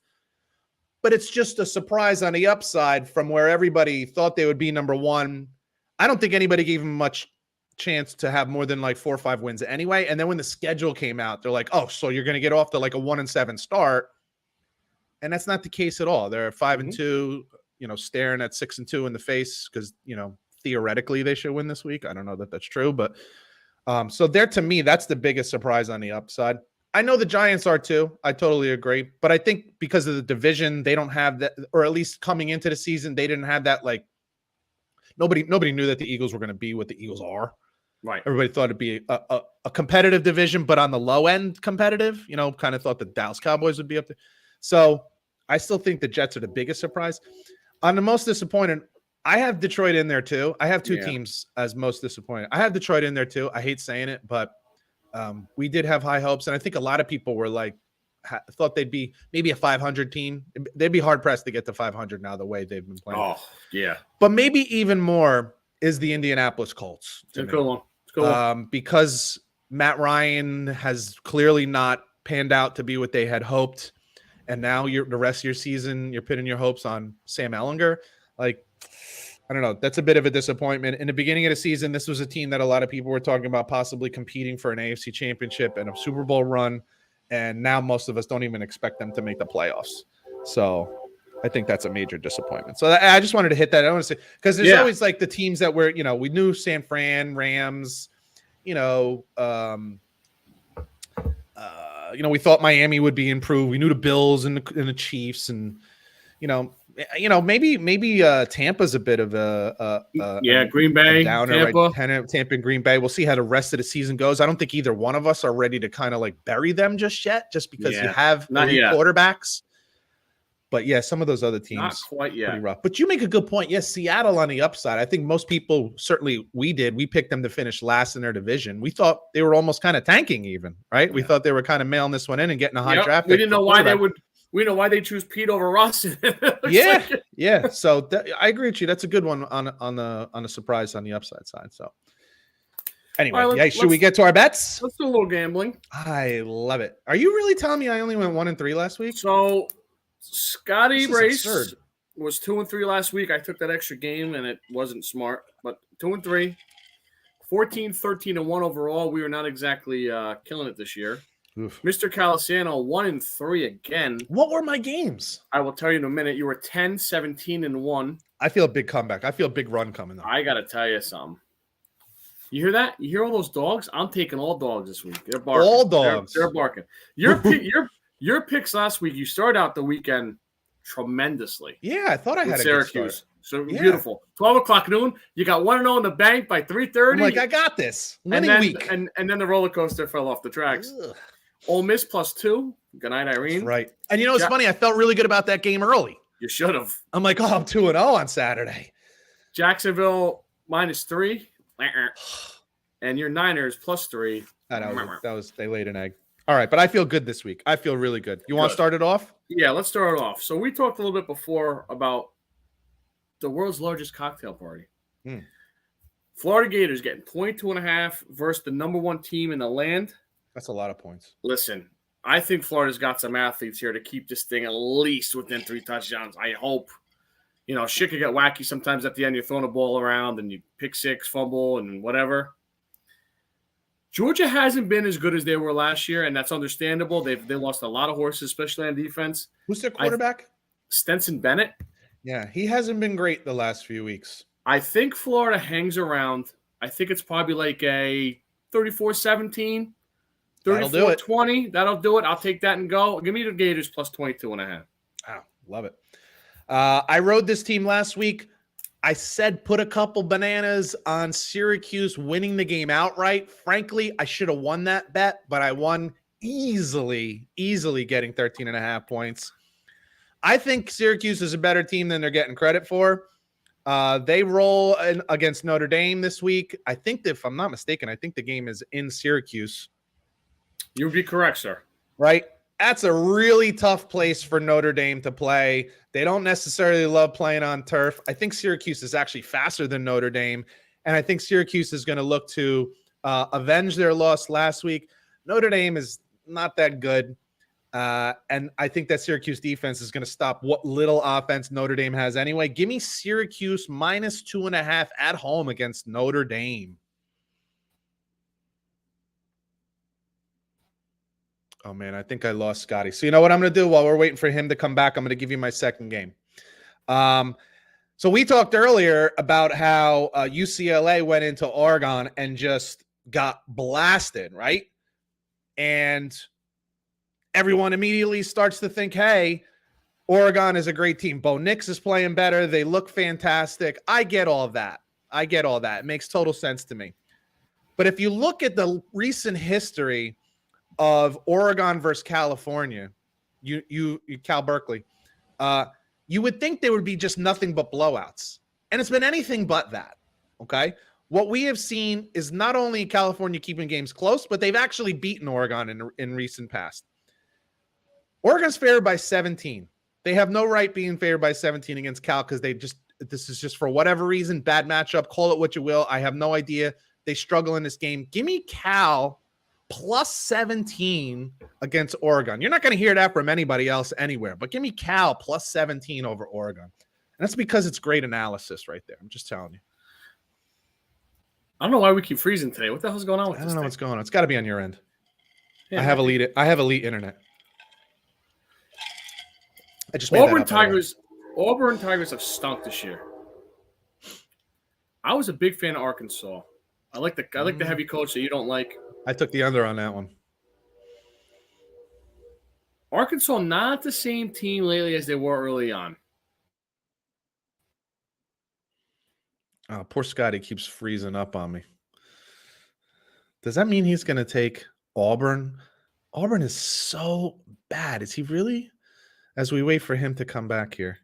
But it's just a surprise on the upside from where everybody thought they would be number 1. I don't think anybody gave them much chance to have more than like 4 or 5 wins anyway. And then when the schedule came out, they're like, oh, so you're going to get off to like a 1-7 start. And that's not the case at all. They're 5-2, staring at 6-2 in the face because, theoretically they should win this week. I don't know that that's true, but so there, to me, that's the biggest surprise on the upside. I know the Giants are too. I totally agree. But I think because of the division, they don't have that, or at least coming into the season, they didn't have that, like, nobody knew that the Eagles were going to be what the Eagles are. Right. Everybody thought it'd be a competitive division, but on the low end competitive, kind of thought the Dallas Cowboys would be up there. So I still think the Jets are the biggest surprise. On the most disappointed, I have Detroit in there too. I have 2 teams as most disappointed. I have Detroit in there too. I hate saying it, but we did have high hopes, and I think a lot of people were like, thought they'd be maybe a 500 team. They'd be hard pressed to get to 500 now, the way they've been playing. Oh, yeah. But maybe even more is the Indianapolis Colts. It's a good one. It's a good one. Because Matt Ryan has clearly not panned out to be what they had hoped, and now the rest of your season, you're pinning your hopes on Sam Ehlinger. Like, I don't know. That's a bit of a disappointment. In the beginning of the season, this was a team that a lot of people were talking about possibly competing for an AFC championship and a Super Bowl run. And now most of us don't even expect them to make the playoffs. So I think that's a major disappointment. So I just wanted to hit that. I want to say, because there's always like the teams that were, we knew San Fran, Rams, we thought Miami would be improved. We knew the Bills and the Chiefs, and, maybe Tampa's a bit of Green Bay, downer, Tampa. Right? Tampa and Green Bay. We'll see how the rest of the season goes. I don't think either one of us are ready to kind of like bury them just yet, just because you have 3 quarterbacks. But yeah, some of those other Not teams quite pretty yet. rough. But you make a good point. Yes, Seattle on the upside. I think most people, certainly we did, we picked them to finish last in their division. We thought they were almost kind of tanking even, right? We Yeah. thought they were kind of mailing this one in and getting a high Yep. draft We pick didn't for know why they quarterback. would. We know why they choose Pete over Russ. Yeah, yeah. So I agree with you. That's a good one on the surprise on the upside side. So anyway, All right, should we get to our bets? Let's do a little gambling. I love it. Are you really telling me I only went 1-3 last week? So Scotty This is Brace absurd. was 2-3 last week. I took that extra game and it wasn't smart, but 2-3, 14, 13-1 overall. We were not exactly killing it this year. Oof. Mr. Calisano 1-3 again. What were my games? I will tell you in a minute. You were 10, 17-1. I feel a big comeback. I feel a big run coming up. I got to tell you something. You hear that? You hear all those dogs? I'm taking all dogs this week. They're barking. All dogs. They're barking. Your picks last week, you start out the weekend tremendously. Yeah, I thought I had with a Syracuse. good start. So Yeah. beautiful. 12 o'clock noon. You got 1-0 in the bank by 3:30. I'm like, I got this. and Winning then, week. And then the roller coaster fell off the tracks. Ugh. Ole Miss +2. Good night, Irene. That's right. And you know, it's Ja- funny. I felt really good about that game early. You should have. I'm like, oh, I'm 2-0 on Saturday. Jacksonville -3. And your Niners +3. They laid an egg. All right, but I feel good this week. I feel really good. You want to Good. start it off? Yeah, let's start it off. So we talked a little bit before about the world's largest cocktail party. Hmm. Florida Gators getting 22.5 versus the number one team in the land. That's a lot of points. Listen, I think Florida's got some athletes here to keep this thing at least within 3 touchdowns. I hope. You know, shit could get wacky sometimes at the end. You're throwing a ball around and you pick six, fumble, and whatever. Georgia hasn't been as good as they were last year, and that's understandable. They lost a lot of horses, especially on defense. Who's their quarterback? Stenson Bennett. Yeah, he hasn't been great the last few weeks. I think Florida hangs around. I think it's probably like a 34-17, That'll do it. 34-20. That'll do it. I'll take that and go. Give me the Gators +22.5. Wow, love it. I rode this team last week. I said put a couple bananas on Syracuse winning the game outright. Frankly, I should have won that bet, but I won easily getting 13.5 points. I think Syracuse is a better team than they're getting credit for. They roll against Notre Dame this week. I think, if I'm not mistaken, I think the game is in Syracuse. You would be correct, sir. Right? That's a really tough place for Notre Dame to play. They don't necessarily love playing on turf. I think Syracuse is actually faster than Notre Dame, and I think Syracuse is going to look to avenge their loss last week. Notre Dame is not that good, and I think that Syracuse defense is going to stop what little offense Notre Dame has anyway. Give me Syracuse -2.5 at home against Notre Dame. Oh, man, I think I lost Scotty. So you know what I'm going to do while we're waiting for him to come back? I'm going to give you my second game. So we talked earlier about how UCLA went into Oregon and just got blasted, right? And everyone immediately starts to think, hey, Oregon is a great team. Bo Nix is playing better. They look fantastic. I get all that. It makes total sense to me. But if you look at the recent history of Oregon versus California, Cal Berkeley, you would think there would be just nothing but blowouts. And it's been anything but that, okay? What we have seen is not only California keeping games close, but they've actually beaten Oregon in recent past. Oregon's favored by 17. They have no right being favored by 17 against Cal because this is just for whatever reason, bad matchup, call it what you will. I have no idea. They struggle in this game. Give me Cal +17 against Oregon. You're not going to hear that from anybody else anywhere, but give me Cal +17 over Oregon. And that's because it's great analysis right there. I'm just telling you. I don't know why we keep freezing today. What the hell's going on with this? I don't know thing? what's going on. It's got to be on your end. Yeah, I have elite internet. I just made that Auburn up, by the way. Tigers have stunk this year. I was a big fan of Arkansas. I like the heavy coach that you don't like. I took the under on that one. Arkansas not the same team lately as they were early on. Oh, poor Scotty keeps freezing up on me. Does that mean he's going to take Auburn? Auburn is so bad. Is he really? as we wait for him to come back here.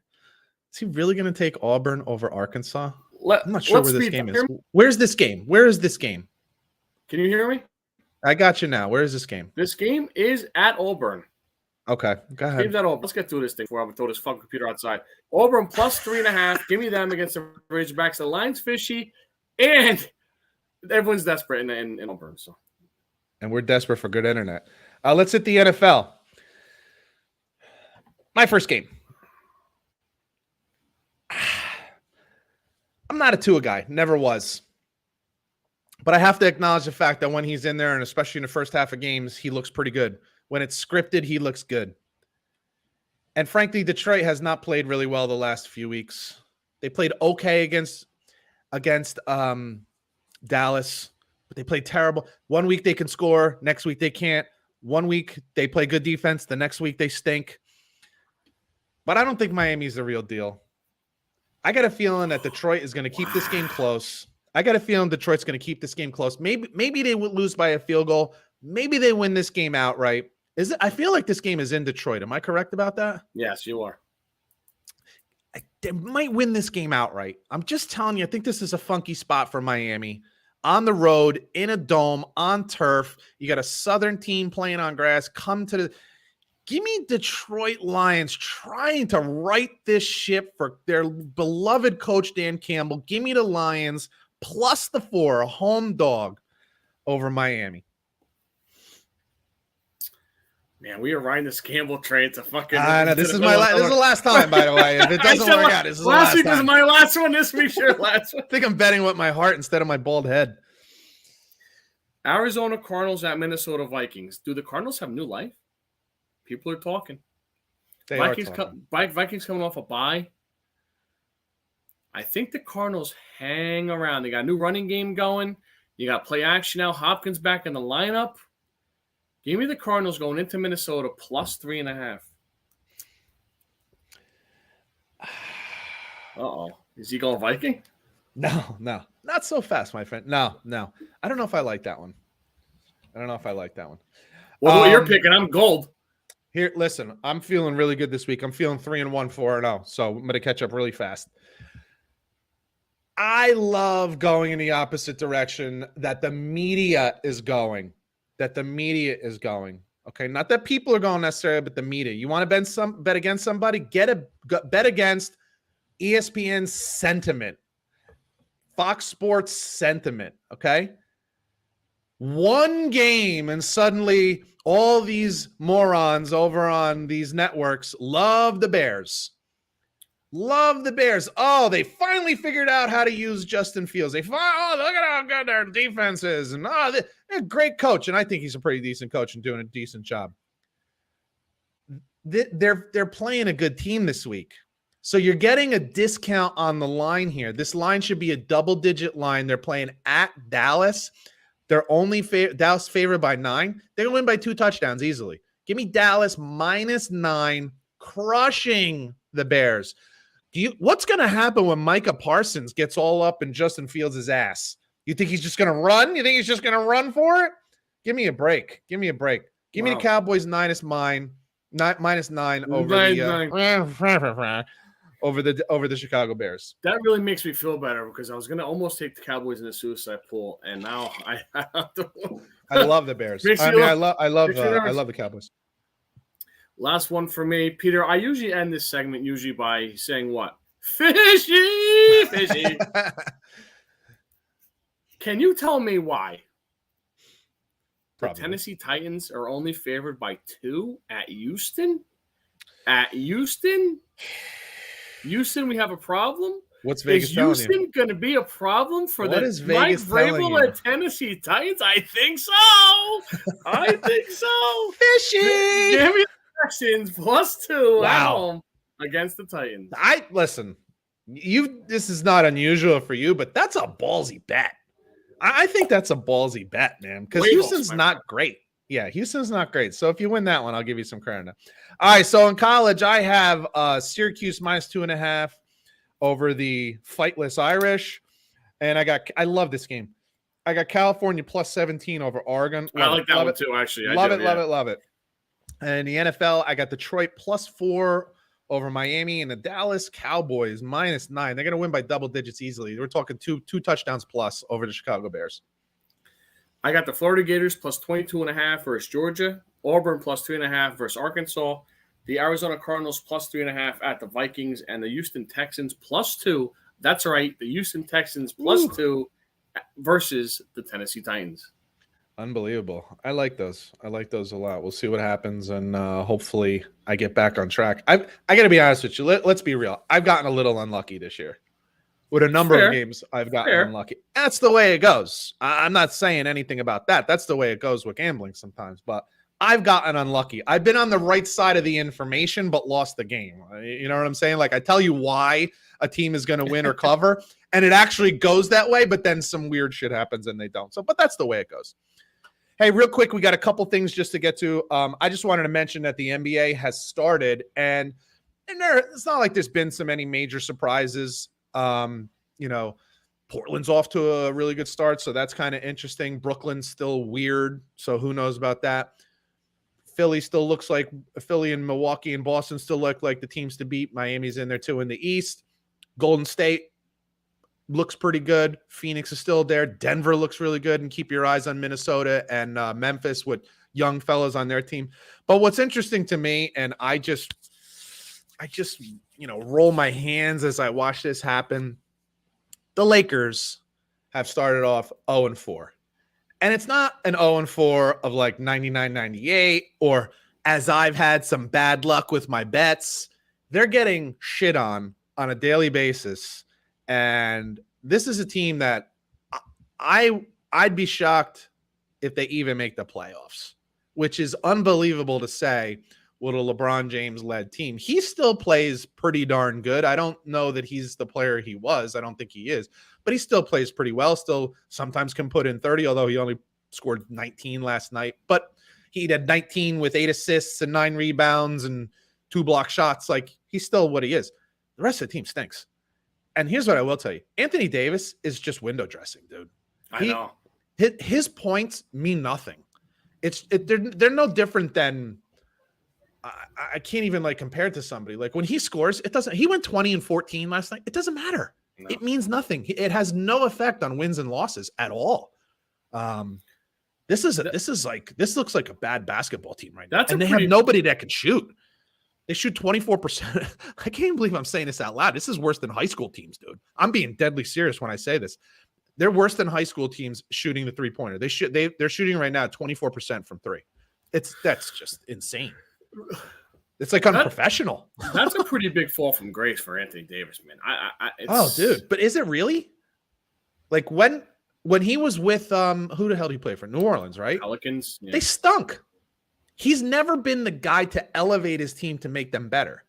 Is he really going to take Auburn over Arkansas? I'm not sure where this game is. Where's this game? Where is this game? Can you hear me? I got you now. Where is this game? This game is at Auburn. Okay, go ahead. Game's at Auburn. Let's get through this thing before I'm going to throw this fucking computer outside. Auburn plus 3.5. Give me them against the Razorbacks. The line's fishy, and everyone's desperate in Auburn. So, and we're desperate for good internet. Let's hit the NFL. My first game. I'm not a Tua guy. Never was. But I have to acknowledge the fact that when he's in there, and especially in the first half of games, he looks pretty good. When it's scripted, he looks good. And frankly, Detroit has not played really well the last few weeks. They played okay against Dallas, but they played terrible. 1 week they can score, next week they can't. 1 week they play good defense, the next week they stink. But I don't think Miami's the real deal. I got a feeling that Detroit is going to keep this game close. I got a feeling Detroit's going to keep this game close. Maybe they would lose by a field goal. Maybe they win this game outright. I feel like this game is in Detroit. Am I correct about that? Yes, you are. They might win this game outright. I'm just telling you, I think this is a funky spot for Miami. On the road, in a dome, on turf. You got a Southern team playing on grass. Give me Detroit Lions trying to right this ship for their beloved coach, Dan Campbell. Give me the Lions plus the 4, a home dog over Miami. Man, we are riding this Campbell train to fucking. I know this is the last time, by the way. If it doesn't work out, this is the last week time. was my last one. This week's your last one. I think I'm betting with my heart instead of my bald head. Arizona Cardinals at Minnesota Vikings. Do the Cardinals have new life? People are talking. Vikings coming off a bye. I think the Cardinals hang around. They got a new running game going. You got play action now. Hopkins back in the lineup. Give me the Cardinals going into Minnesota plus 3.5. Uh-oh. Is he going Viking? No. Not so fast, my friend. No. I don't know if I like that one. Well, what you're picking, I'm gold. Here, listen, I'm feeling really good this week. I'm feeling 3-1, 4-0. So I'm going to catch up really fast. I love going in the opposite direction that the media is going. Okay, not that people are going necessarily, but the media. You want to bet against somebody? Bet against ESPN sentiment, Fox Sports sentiment. Okay, one game and suddenly all these morons over on these networks love the Bears. Oh, they finally figured out how to use Justin Fields. Look at how good their defense is. And they're a great coach. And I think he's a pretty decent coach and doing a decent job. They're playing a good team this week. So you're getting a discount on the line here. This line should be a double-digit line. They're playing at Dallas. They're only Dallas favored by 9. They're going to win by 2 touchdowns easily. Give me Dallas -9, crushing the Bears. What's going to happen when Micah Parsons gets all up in Justin Fields' ass? You think he's just going to run? You think he's just going to run for it? Give me a break. Give me the Cowboys -9 over the Chicago Bears. That really makes me feel better because I was going to almost take the Cowboys in the suicide pool, and now I have to. I love the Bears. I love the Cowboys. Last one for me, Peter. I usually end this segment by saying what? Fishy. Can you tell me why the Tennessee Titans are only favored by 2 at Houston? Houston, we have a problem. What's Vegas telling you? Is Houston going to be a problem for Mike Vrabel at Tennessee Titans? I think so. Fishy. Give me Texans +2 at home against the Titans. Listen. This is not unusual for you, but that's a ballsy bet. I think that's a ballsy bet, man, because Houston's not great. Yeah, Houston's not great. So if you win that one, I'll give you some credit. All right, so in college, I have Syracuse -2.5 over the fightless Irish, and I love this game. I got California +17 over Oregon. I like that one too, actually. Love it. And the NFL, I got Detroit +4 over Miami, and the Dallas Cowboys -9. They're going to win by double digits easily. We're talking two touchdowns plus over the Chicago Bears. I got the Florida Gators +22.5 versus Georgia, Auburn +2.5 versus Arkansas, the Arizona Cardinals +3.5 at the Vikings, and the Houston Texans +2. That's right, the Houston Texans +2 versus the Tennessee Titans. Unbelievable. I like those. I like those a lot. We'll see what happens, and hopefully I get back on track. I got to be honest with you. Let's be real. I've gotten a little unlucky this year. With a number of games, I've gotten unlucky. That's the way it goes. I'm not saying anything about that. That's the way it goes with gambling sometimes. But I've gotten unlucky. I've been on the right side of the information, but lost the game. You know what I'm saying? Like, I tell you why a team is going to win or cover, and it actually goes that way, but then some weird shit happens and they don't. So, but that's the way it goes. Hey, real quick, we got a couple things just to get to. I just wanted to mention that the NBA has started, and it's not like there's been so many major surprises. Portland's off to a really good start, so that's kind of interesting. Brooklyn's still weird, so who knows about that. Philly still looks like Philly and Milwaukee and Boston still look like the teams to beat. Miami's in there too in the East. Golden State looks pretty good. Phoenix is still there. Denver looks really good, and keep your eyes on Minnesota and Memphis with young fellas on their team. But what's interesting to me, and I just roll my hands as I watch this happen. The Lakers have started off 0-4. And it's not an 0-4 of like 99-98, or as I've had some bad luck with my bets. They're getting shit on a daily basis. And this is a team that I'd be shocked if they even make the playoffs, which is unbelievable to say with a LeBron James-led team. He still plays pretty darn good. I don't know that he's the player he was. I don't think he is. But he still plays pretty well, still sometimes can put in 30, although he only scored 19 last night. But he had 19 with 8 assists and 9 rebounds and 2 block shots. Like, he's still what he is. The rest of the team stinks. And here's what I will tell you. Anthony Davis is just window dressing, dude. I know. His points mean nothing. They're no different than I can't even like compare it to somebody. Like, when he scores, he went 20 and 14 last night. It doesn't matter. No. It means nothing. It has no effect on wins and losses at all. This looks like a bad basketball team right now. And they have nobody that can shoot. They shoot 24%. I can't even believe I'm saying this out loud. This is worse than high school teams, dude. I'm being deadly serious when I say this. They're worse than high school teams shooting the three-pointer. They're shooting right now 24% from 3. That's just insane. It's like unprofessional. That's a pretty big fall from grace for Anthony Davis, man. Dude, but is it really? Like, when he was with who the hell did he play for? New Orleans, right? Pelicans. Yeah. They stunk. He's never been the guy to elevate his team to make them better.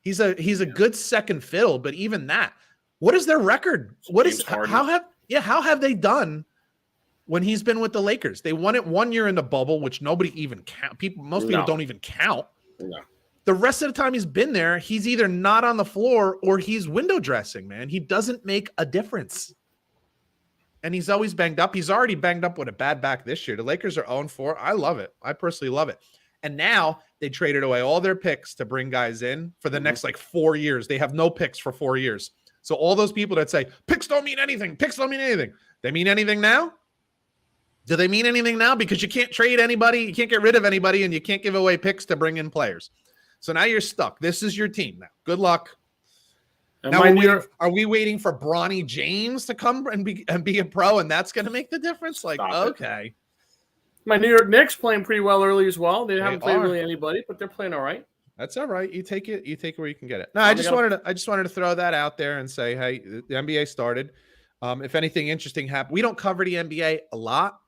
He's a good second fiddle, but even that, what is their record? How have they done when he's been with the Lakers? They won it 1 year in the bubble, which nobody even count. Most people don't even count. No. The rest of the time he's been there, he's either not on the floor or he's window dressing, man. He doesn't make a difference. And he's always banged up. He's already banged up with a bad back this year. The Lakers are 0-4. I love it. I personally love it. And now they traded away all their picks to bring guys in for the next 4 years. They have no picks for 4 years. So all those people that say picks don't mean anything, they mean anything now? Do they mean anything now? Because you can't trade anybody, you can't get rid of anybody, and you can't give away picks to bring in players. So now you're stuck. This is your team now. Good luck. Now are we waiting for Bronny James to come and be a pro, and that's going to make the difference? Like, okay. My New York Knicks playing pretty well early as well. They haven't played really anybody, but they're playing all right. That's all right. You take it where you can get it. No, I just wanted to throw that out there and say, hey, the NBA started. If anything interesting happened, we don't cover the NBA a lot.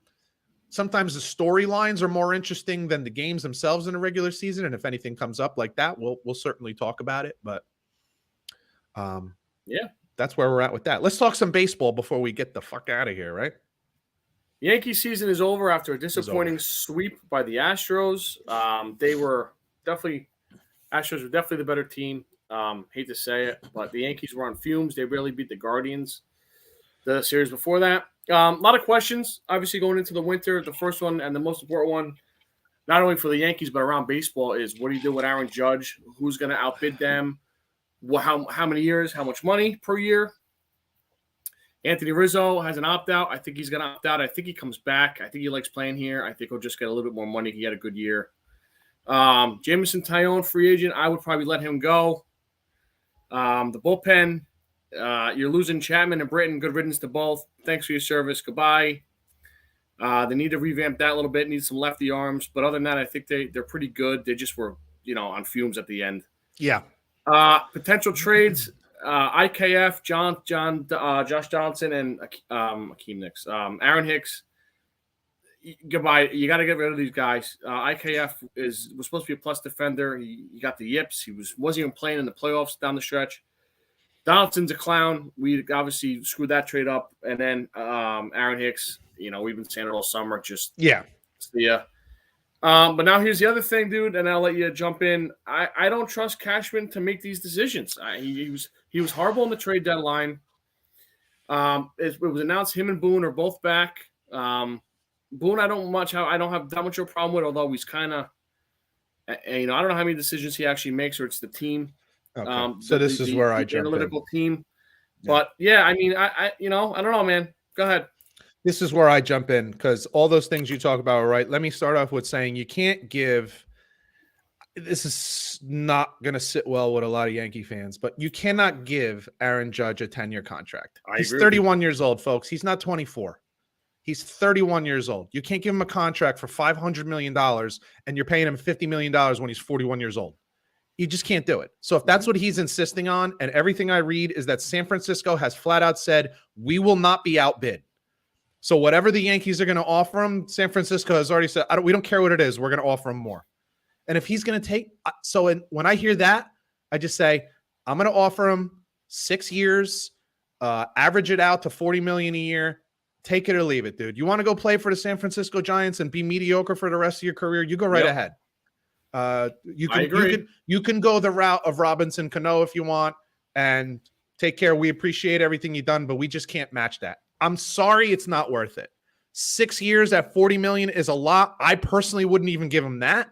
Sometimes the storylines are more interesting than the games themselves in a regular season. And if anything comes up like that, we'll certainly talk about it. But that's where we're at with that. Let's talk some baseball before we get the fuck out of here, right? Yankee season is over after a disappointing sweep by the Astros. Astros were definitely the better team. Hate to say it, but the Yankees were on fumes. They barely beat the Guardians the series before that. A lot of questions, obviously, going into the winter. The first one and the most important one, not only for the Yankees but around baseball is what do you do with Aaron Judge? Who's going to outbid them? How many years? How much money per year? Anthony Rizzo has an opt-out. I think he's going to opt out. I think he comes back. I think he likes playing here. I think he'll just get a little bit more money. He had a good year. Jameson Taillon, free agent. I would probably let him go. The bullpen, you're losing Chapman and Britton. Good riddance to both. Thanks for your service. Goodbye. They need to revamp that a little bit. Need some lefty arms. But other than that, I think they're pretty good. They just were, on fumes at the end. Yeah. Potential trades. IKF, Josh Johnson, and Akeem Nicks. Aaron Hicks, goodbye. You got to get rid of these guys. IKF was supposed to be a plus defender. He got the yips. He wasn't even playing in the playoffs down the stretch. Donaldson's a clown. We obviously screwed that trade up. And then Aaron Hicks, we've been saying it all summer. Just see ya. But now here's the other thing, dude, and I'll let you jump in. I don't trust Cashman to make these decisions. He was horrible in the trade deadline. It was announced him and Boone are both back. Boone, I don't have that much of a problem with, although he's kind of, I don't know how many decisions he actually makes, or it's the team. Okay. So this is where I jump in. Analytical team. Yeah. But yeah, I mean, I don't know, man. Go ahead. This is where I jump in because all those things you talk about are right. Let me start off with saying you can't give – this is not going to sit well with a lot of Yankee fans, but you cannot give Aaron Judge a 10-year contract. He's 31 years old, folks. He's not 24. He's 31 years old. You can't give him a contract for $500 million and you're paying him $50 million when he's 41 years old. You just can't do it. So if that's what he's insisting on, and everything I read is that San Francisco has flat out said, we will not be outbid. So whatever the Yankees are going to offer him, San Francisco has already said, we don't care what it is. We're going to offer him more. And if he's going to take, when I hear that, I just say, I'm going to offer him 6 years, average it out to $40 million a year. Take it or leave it, dude. You want to go play for the San Francisco Giants and be mediocre for the rest of your career? You go right ahead. You can go the route of Robinson Cano if you want and take care. We appreciate everything you've done, but we just can't match that. I'm sorry, it's not worth it. 6 years at $40 million is a lot. I personally wouldn't even give him that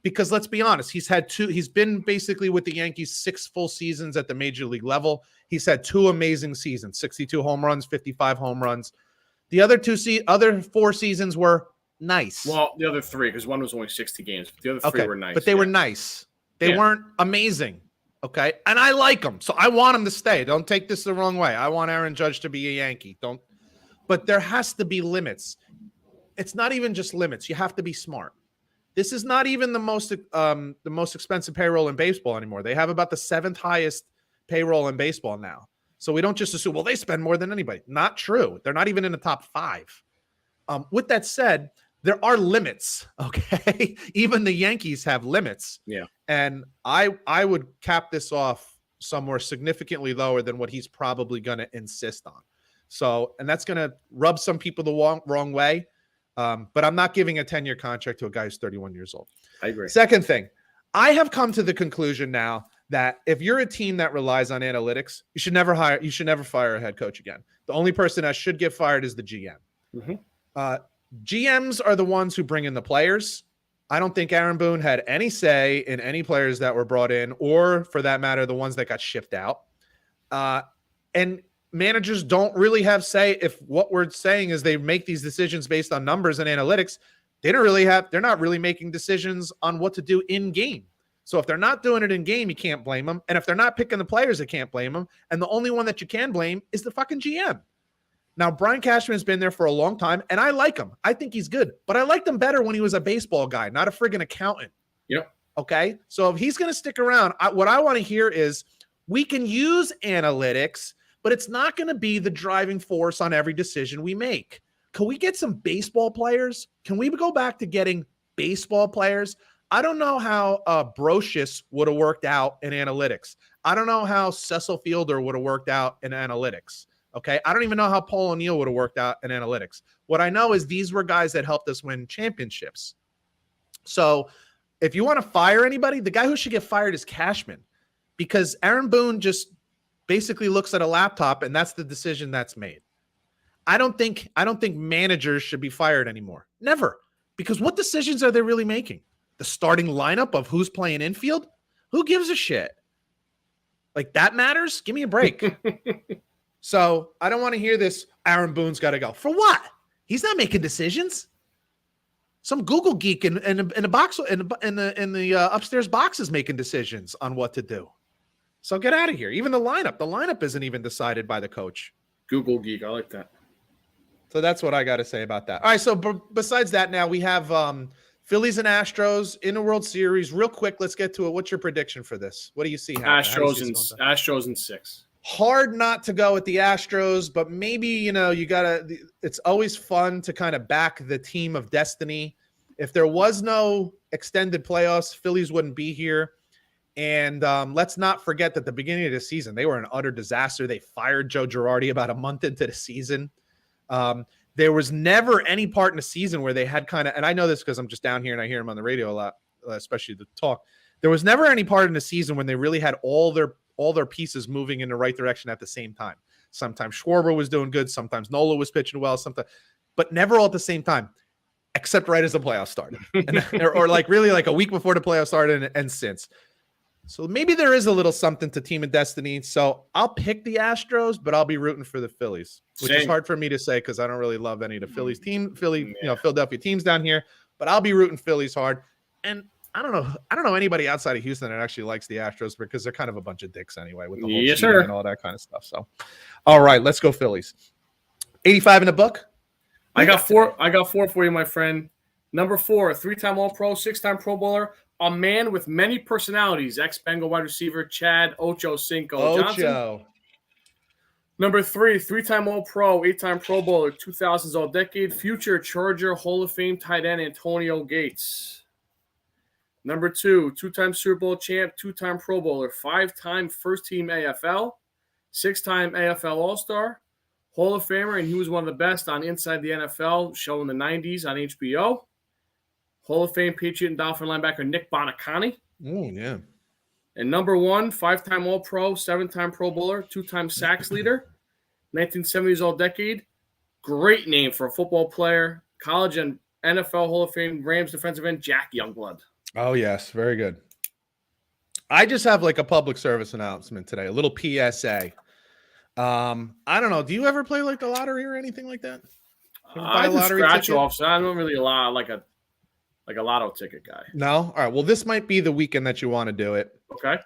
because let's be honest, he's been basically with the Yankees 6 full seasons at the major league level. He's had 2 amazing seasons, 62 home runs, 55 home runs. The other 4 seasons were nice. Well, the other 3, because one was only 60 games. But the other 3 were nice. But they were nice. They weren't amazing. Okay. And I like him. So I want him to stay. Don't take this the wrong way. I want Aaron Judge to be a Yankee. But there has to be limits. It's not even just limits. You have to be smart. This is not even the most expensive payroll in baseball anymore. They have about the 7th highest payroll in baseball now. So we don't just assume, well, they spend more than anybody. Not true. They're not even in the top 5. With that said, there are limits, okay? Even the Yankees have limits. Yeah. And I would cap this off somewhere significantly lower than what he's probably going to insist on. So, and that's going to rub some people the wrong way. But I'm not giving a 10-year contract to a guy who's 31 years old. I agree. Second thing, I have come to the conclusion now that if you're a team that relies on analytics, you should never fire a head coach again. The only person that should get fired is the GM. Mm-hmm. GMs are the ones who bring in the players. I don't think Aaron Boone had any say in any players that were brought in, or for that matter, the ones that got shipped out. And managers don't really have say if what we're saying is they make these decisions based on numbers and analytics. They're not really making decisions on what to do in game. So if they're not doing it in game, you can't blame them. And if they're not picking the players, you can't blame them. And the only one that you can blame is the fucking GM. Now, Brian Cashman has been there for a long time, and I like him. I think he's good. But I liked him better when he was a baseball guy, not a friggin' accountant. Yep. Okay? So if he's going to stick around, what I want to hear is we can use analytics, but it's not going to be the driving force on every decision we make. Can we get some baseball players? Can we go back to getting baseball players? I don't know how Brocious would have worked out in analytics. I don't know how Cecil Fielder would have worked out in analytics. Okay. I don't even know how Paul O'Neill would have worked out in analytics. What I know is these were guys that helped us win championships. So if you want to fire anybody, the guy who should get fired is Cashman, because Aaron Boone just basically looks at a laptop and that's the decision that's made. I don't think managers should be fired anymore. Never. Because what decisions are they really making? The starting lineup of who's playing infield? Who gives a shit? Like, that matters? Give me a break. So I don't want to hear this. Aaron Boone's got to go. For what? He's not making decisions. Some Google geek in the box in the upstairs box is making decisions on what to do. So get out of here. Even the lineup isn't even decided by the coach. Google geek, I like that. So that's what I got to say about that. All right. So besides that, now we have Phillies and Astros in the World Series. Real quick, let's get to it. What's your prediction for this? What do you see happening? Astros in 6. Hard not to go with the Astros, but maybe, you gotta, it's always fun to kind of back the team of destiny. If there was no extended playoffs, Phillies wouldn't be here. And let's not forget that at the beginning of the season, they were an utter disaster. They fired Joe Girardi about a month into the season. There was never any part in the season where they had kind of, and I know this because I'm just down here and I hear them on the radio a lot, especially the talk. There was never any part in the season when they really had all their pieces moving in the right direction at the same time. Sometimes Schwarber was doing good. Sometimes Nola was pitching well. But never all at the same time, except right as the playoffs started, or like really like a week before the playoffs started and since. So maybe there is a little something to team of destiny. So I'll pick the Astros, but I'll be rooting for the Phillies, which is hard for me to say because I don't really love any of the Philadelphia teams down here. But I'll be rooting Phillies hard. And I don't know anybody outside of Houston that actually likes the Astros because they're kind of a bunch of dicks anyway with the whole cheating and all that kind of stuff. So, all right, let's go Phillies. 85 in the book. I got four for you, my friend. Number 4, 3-time All-Pro, 6-time Pro Bowler, a man with many personalities, ex-Bengal wide receiver Chad Ochocinco Johnson. Number 3, 3-time All-Pro, 8-time Pro Bowler, 2000s All-Decade, future Charger Hall of Fame tight end Antonio Gates. Number 2, 2-time Super Bowl champ, 2-time Pro Bowler, 5-time first-team AFL, 6-time AFL All-Star, Hall of Famer, and he was one of the best on Inside the NFL, show in the 90s on HBO. Hall of Fame Patriot and Dolphin linebacker Nick Bonacani. Oh, yeah. And number 1, 5-time All-Pro, 7-time Pro Bowler, 2-time sacks leader, 1970s All-Decade. Great name for a football player. College and NFL Hall of Fame Rams defensive end Jack Youngblood. Oh, yes. Very good. I just have like a public service announcement today, a little PSA. I don't know. Do you ever play like the lottery or anything like that? I do scratch offs. So I'm not really like a lotto ticket guy. No? All right. Well, this might be the weekend that you want to do it. Okay.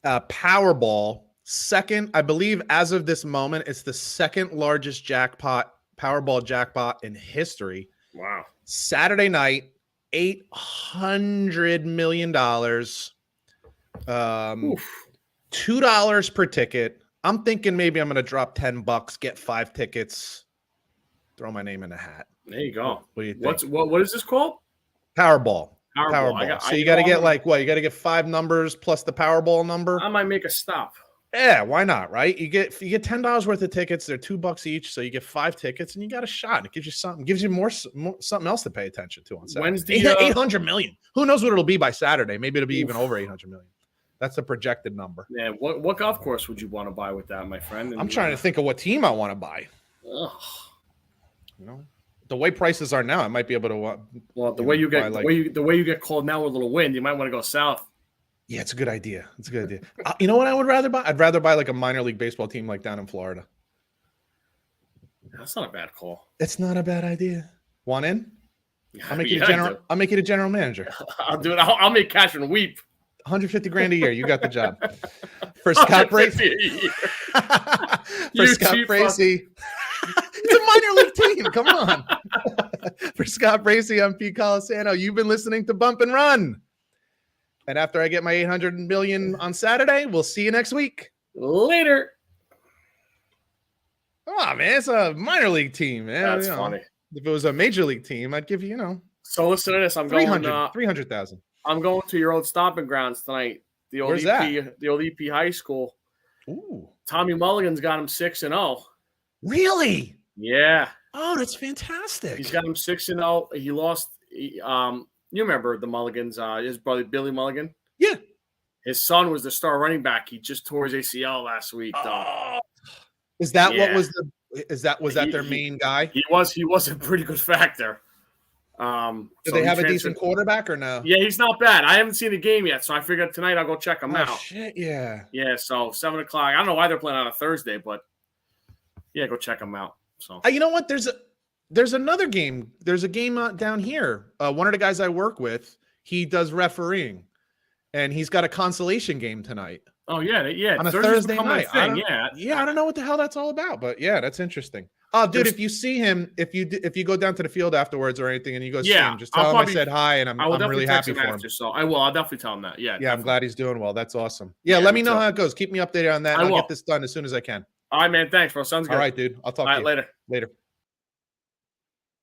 Powerball, second, I believe as of this moment, it's the second largest Powerball jackpot in history. Wow. Saturday night, $800 million. $2 per ticket. I'm thinking maybe I'm going to drop $10, get 5 tickets, throw my name in a hat. There you go. What do you think? What is this called? Powerball. Powerball. So you got to get like what? You got to get 5 numbers plus the Powerball number. I might make a stop. Yeah, why not? Right? You get $10 worth of tickets. They're $2 each, so you get 5 tickets, and you got a shot. It gives you something. Gives you more something else to pay attention to on Saturday. Wednesday, 800 million. Who knows what it'll be by Saturday? Maybe it'll be even over 800 million. That's the projected number. Yeah. What golf course would you want to buy with that, my friend? I'm trying to think of what team I want to buy. Ugh. The way prices are now, I might be able to. Well, the way you get called now with a little wind, you might want to go south. Yeah, it's a good idea. You know what I would rather buy? I'd rather buy like a minor league baseball team like down in Florida. That's not a bad call. It's not a bad idea. Want in? I'll make you the general manager. I'll do it. I'll make Cashman weep. $150,000 a year. You got the job. For Scott Bracey. For Scott Bracey. It's a minor league team. Come on. For Scott Bracey, I'm Pete Colasano. You've been listening to Bump and Run. And after I get my $800 million on Saturday, we'll see you next week. Later. Come on, man. It's a minor league team, man. That's funny. If it was a major league team, I'd give you, So listen to this. I'm 300,000. I'm going to your old stomping grounds tonight. The old Where's that? The old EP High School. Ooh. Tommy Mulligan's got him 6-0. Really? Yeah. Oh, that's fantastic. He's got him 6-0. He lost. You remember the Mulligans? His brother Billy Mulligan. Yeah. His son was the star running back. He just tore his ACL last week. Is that what was the? Was that their main guy? He was a pretty good factor. Do So they he have a transferred- decent quarterback or no? Yeah, he's not bad. I haven't seen the game yet, so I figured tonight I'll go check him Oh out. shit, yeah. Yeah, so 7 o'clock. I don't know why they're playing on a Thursday, but yeah, go check him out. So You know what? There's another game. There's a game down here. One of the guys I work with, he does refereeing, and he's got a consolation game tonight. oh yeah, On a Thursday's Thursday becoming a night. I thing, don't know what the hell that's all about, but yeah, that's interesting. Oh, dude, There's- if you see him, if you go down to the field afterwards or anything, and you go see Yeah, him, just tell I'll him probably- I said hi, and I'm I will definitely really text happy him for him. after. So I will. I'll definitely tell him that. Yeah, Yeah, I'm definitely. glad he's doing well. That's awesome. Yeah, Yeah, let me me know too. how it goes. Keep me updated on that. I I'll will. get this done as soon as I can. All right, man. Thanks, bro. Sounds good. All right, dude. I'll talk All to right, you later. later.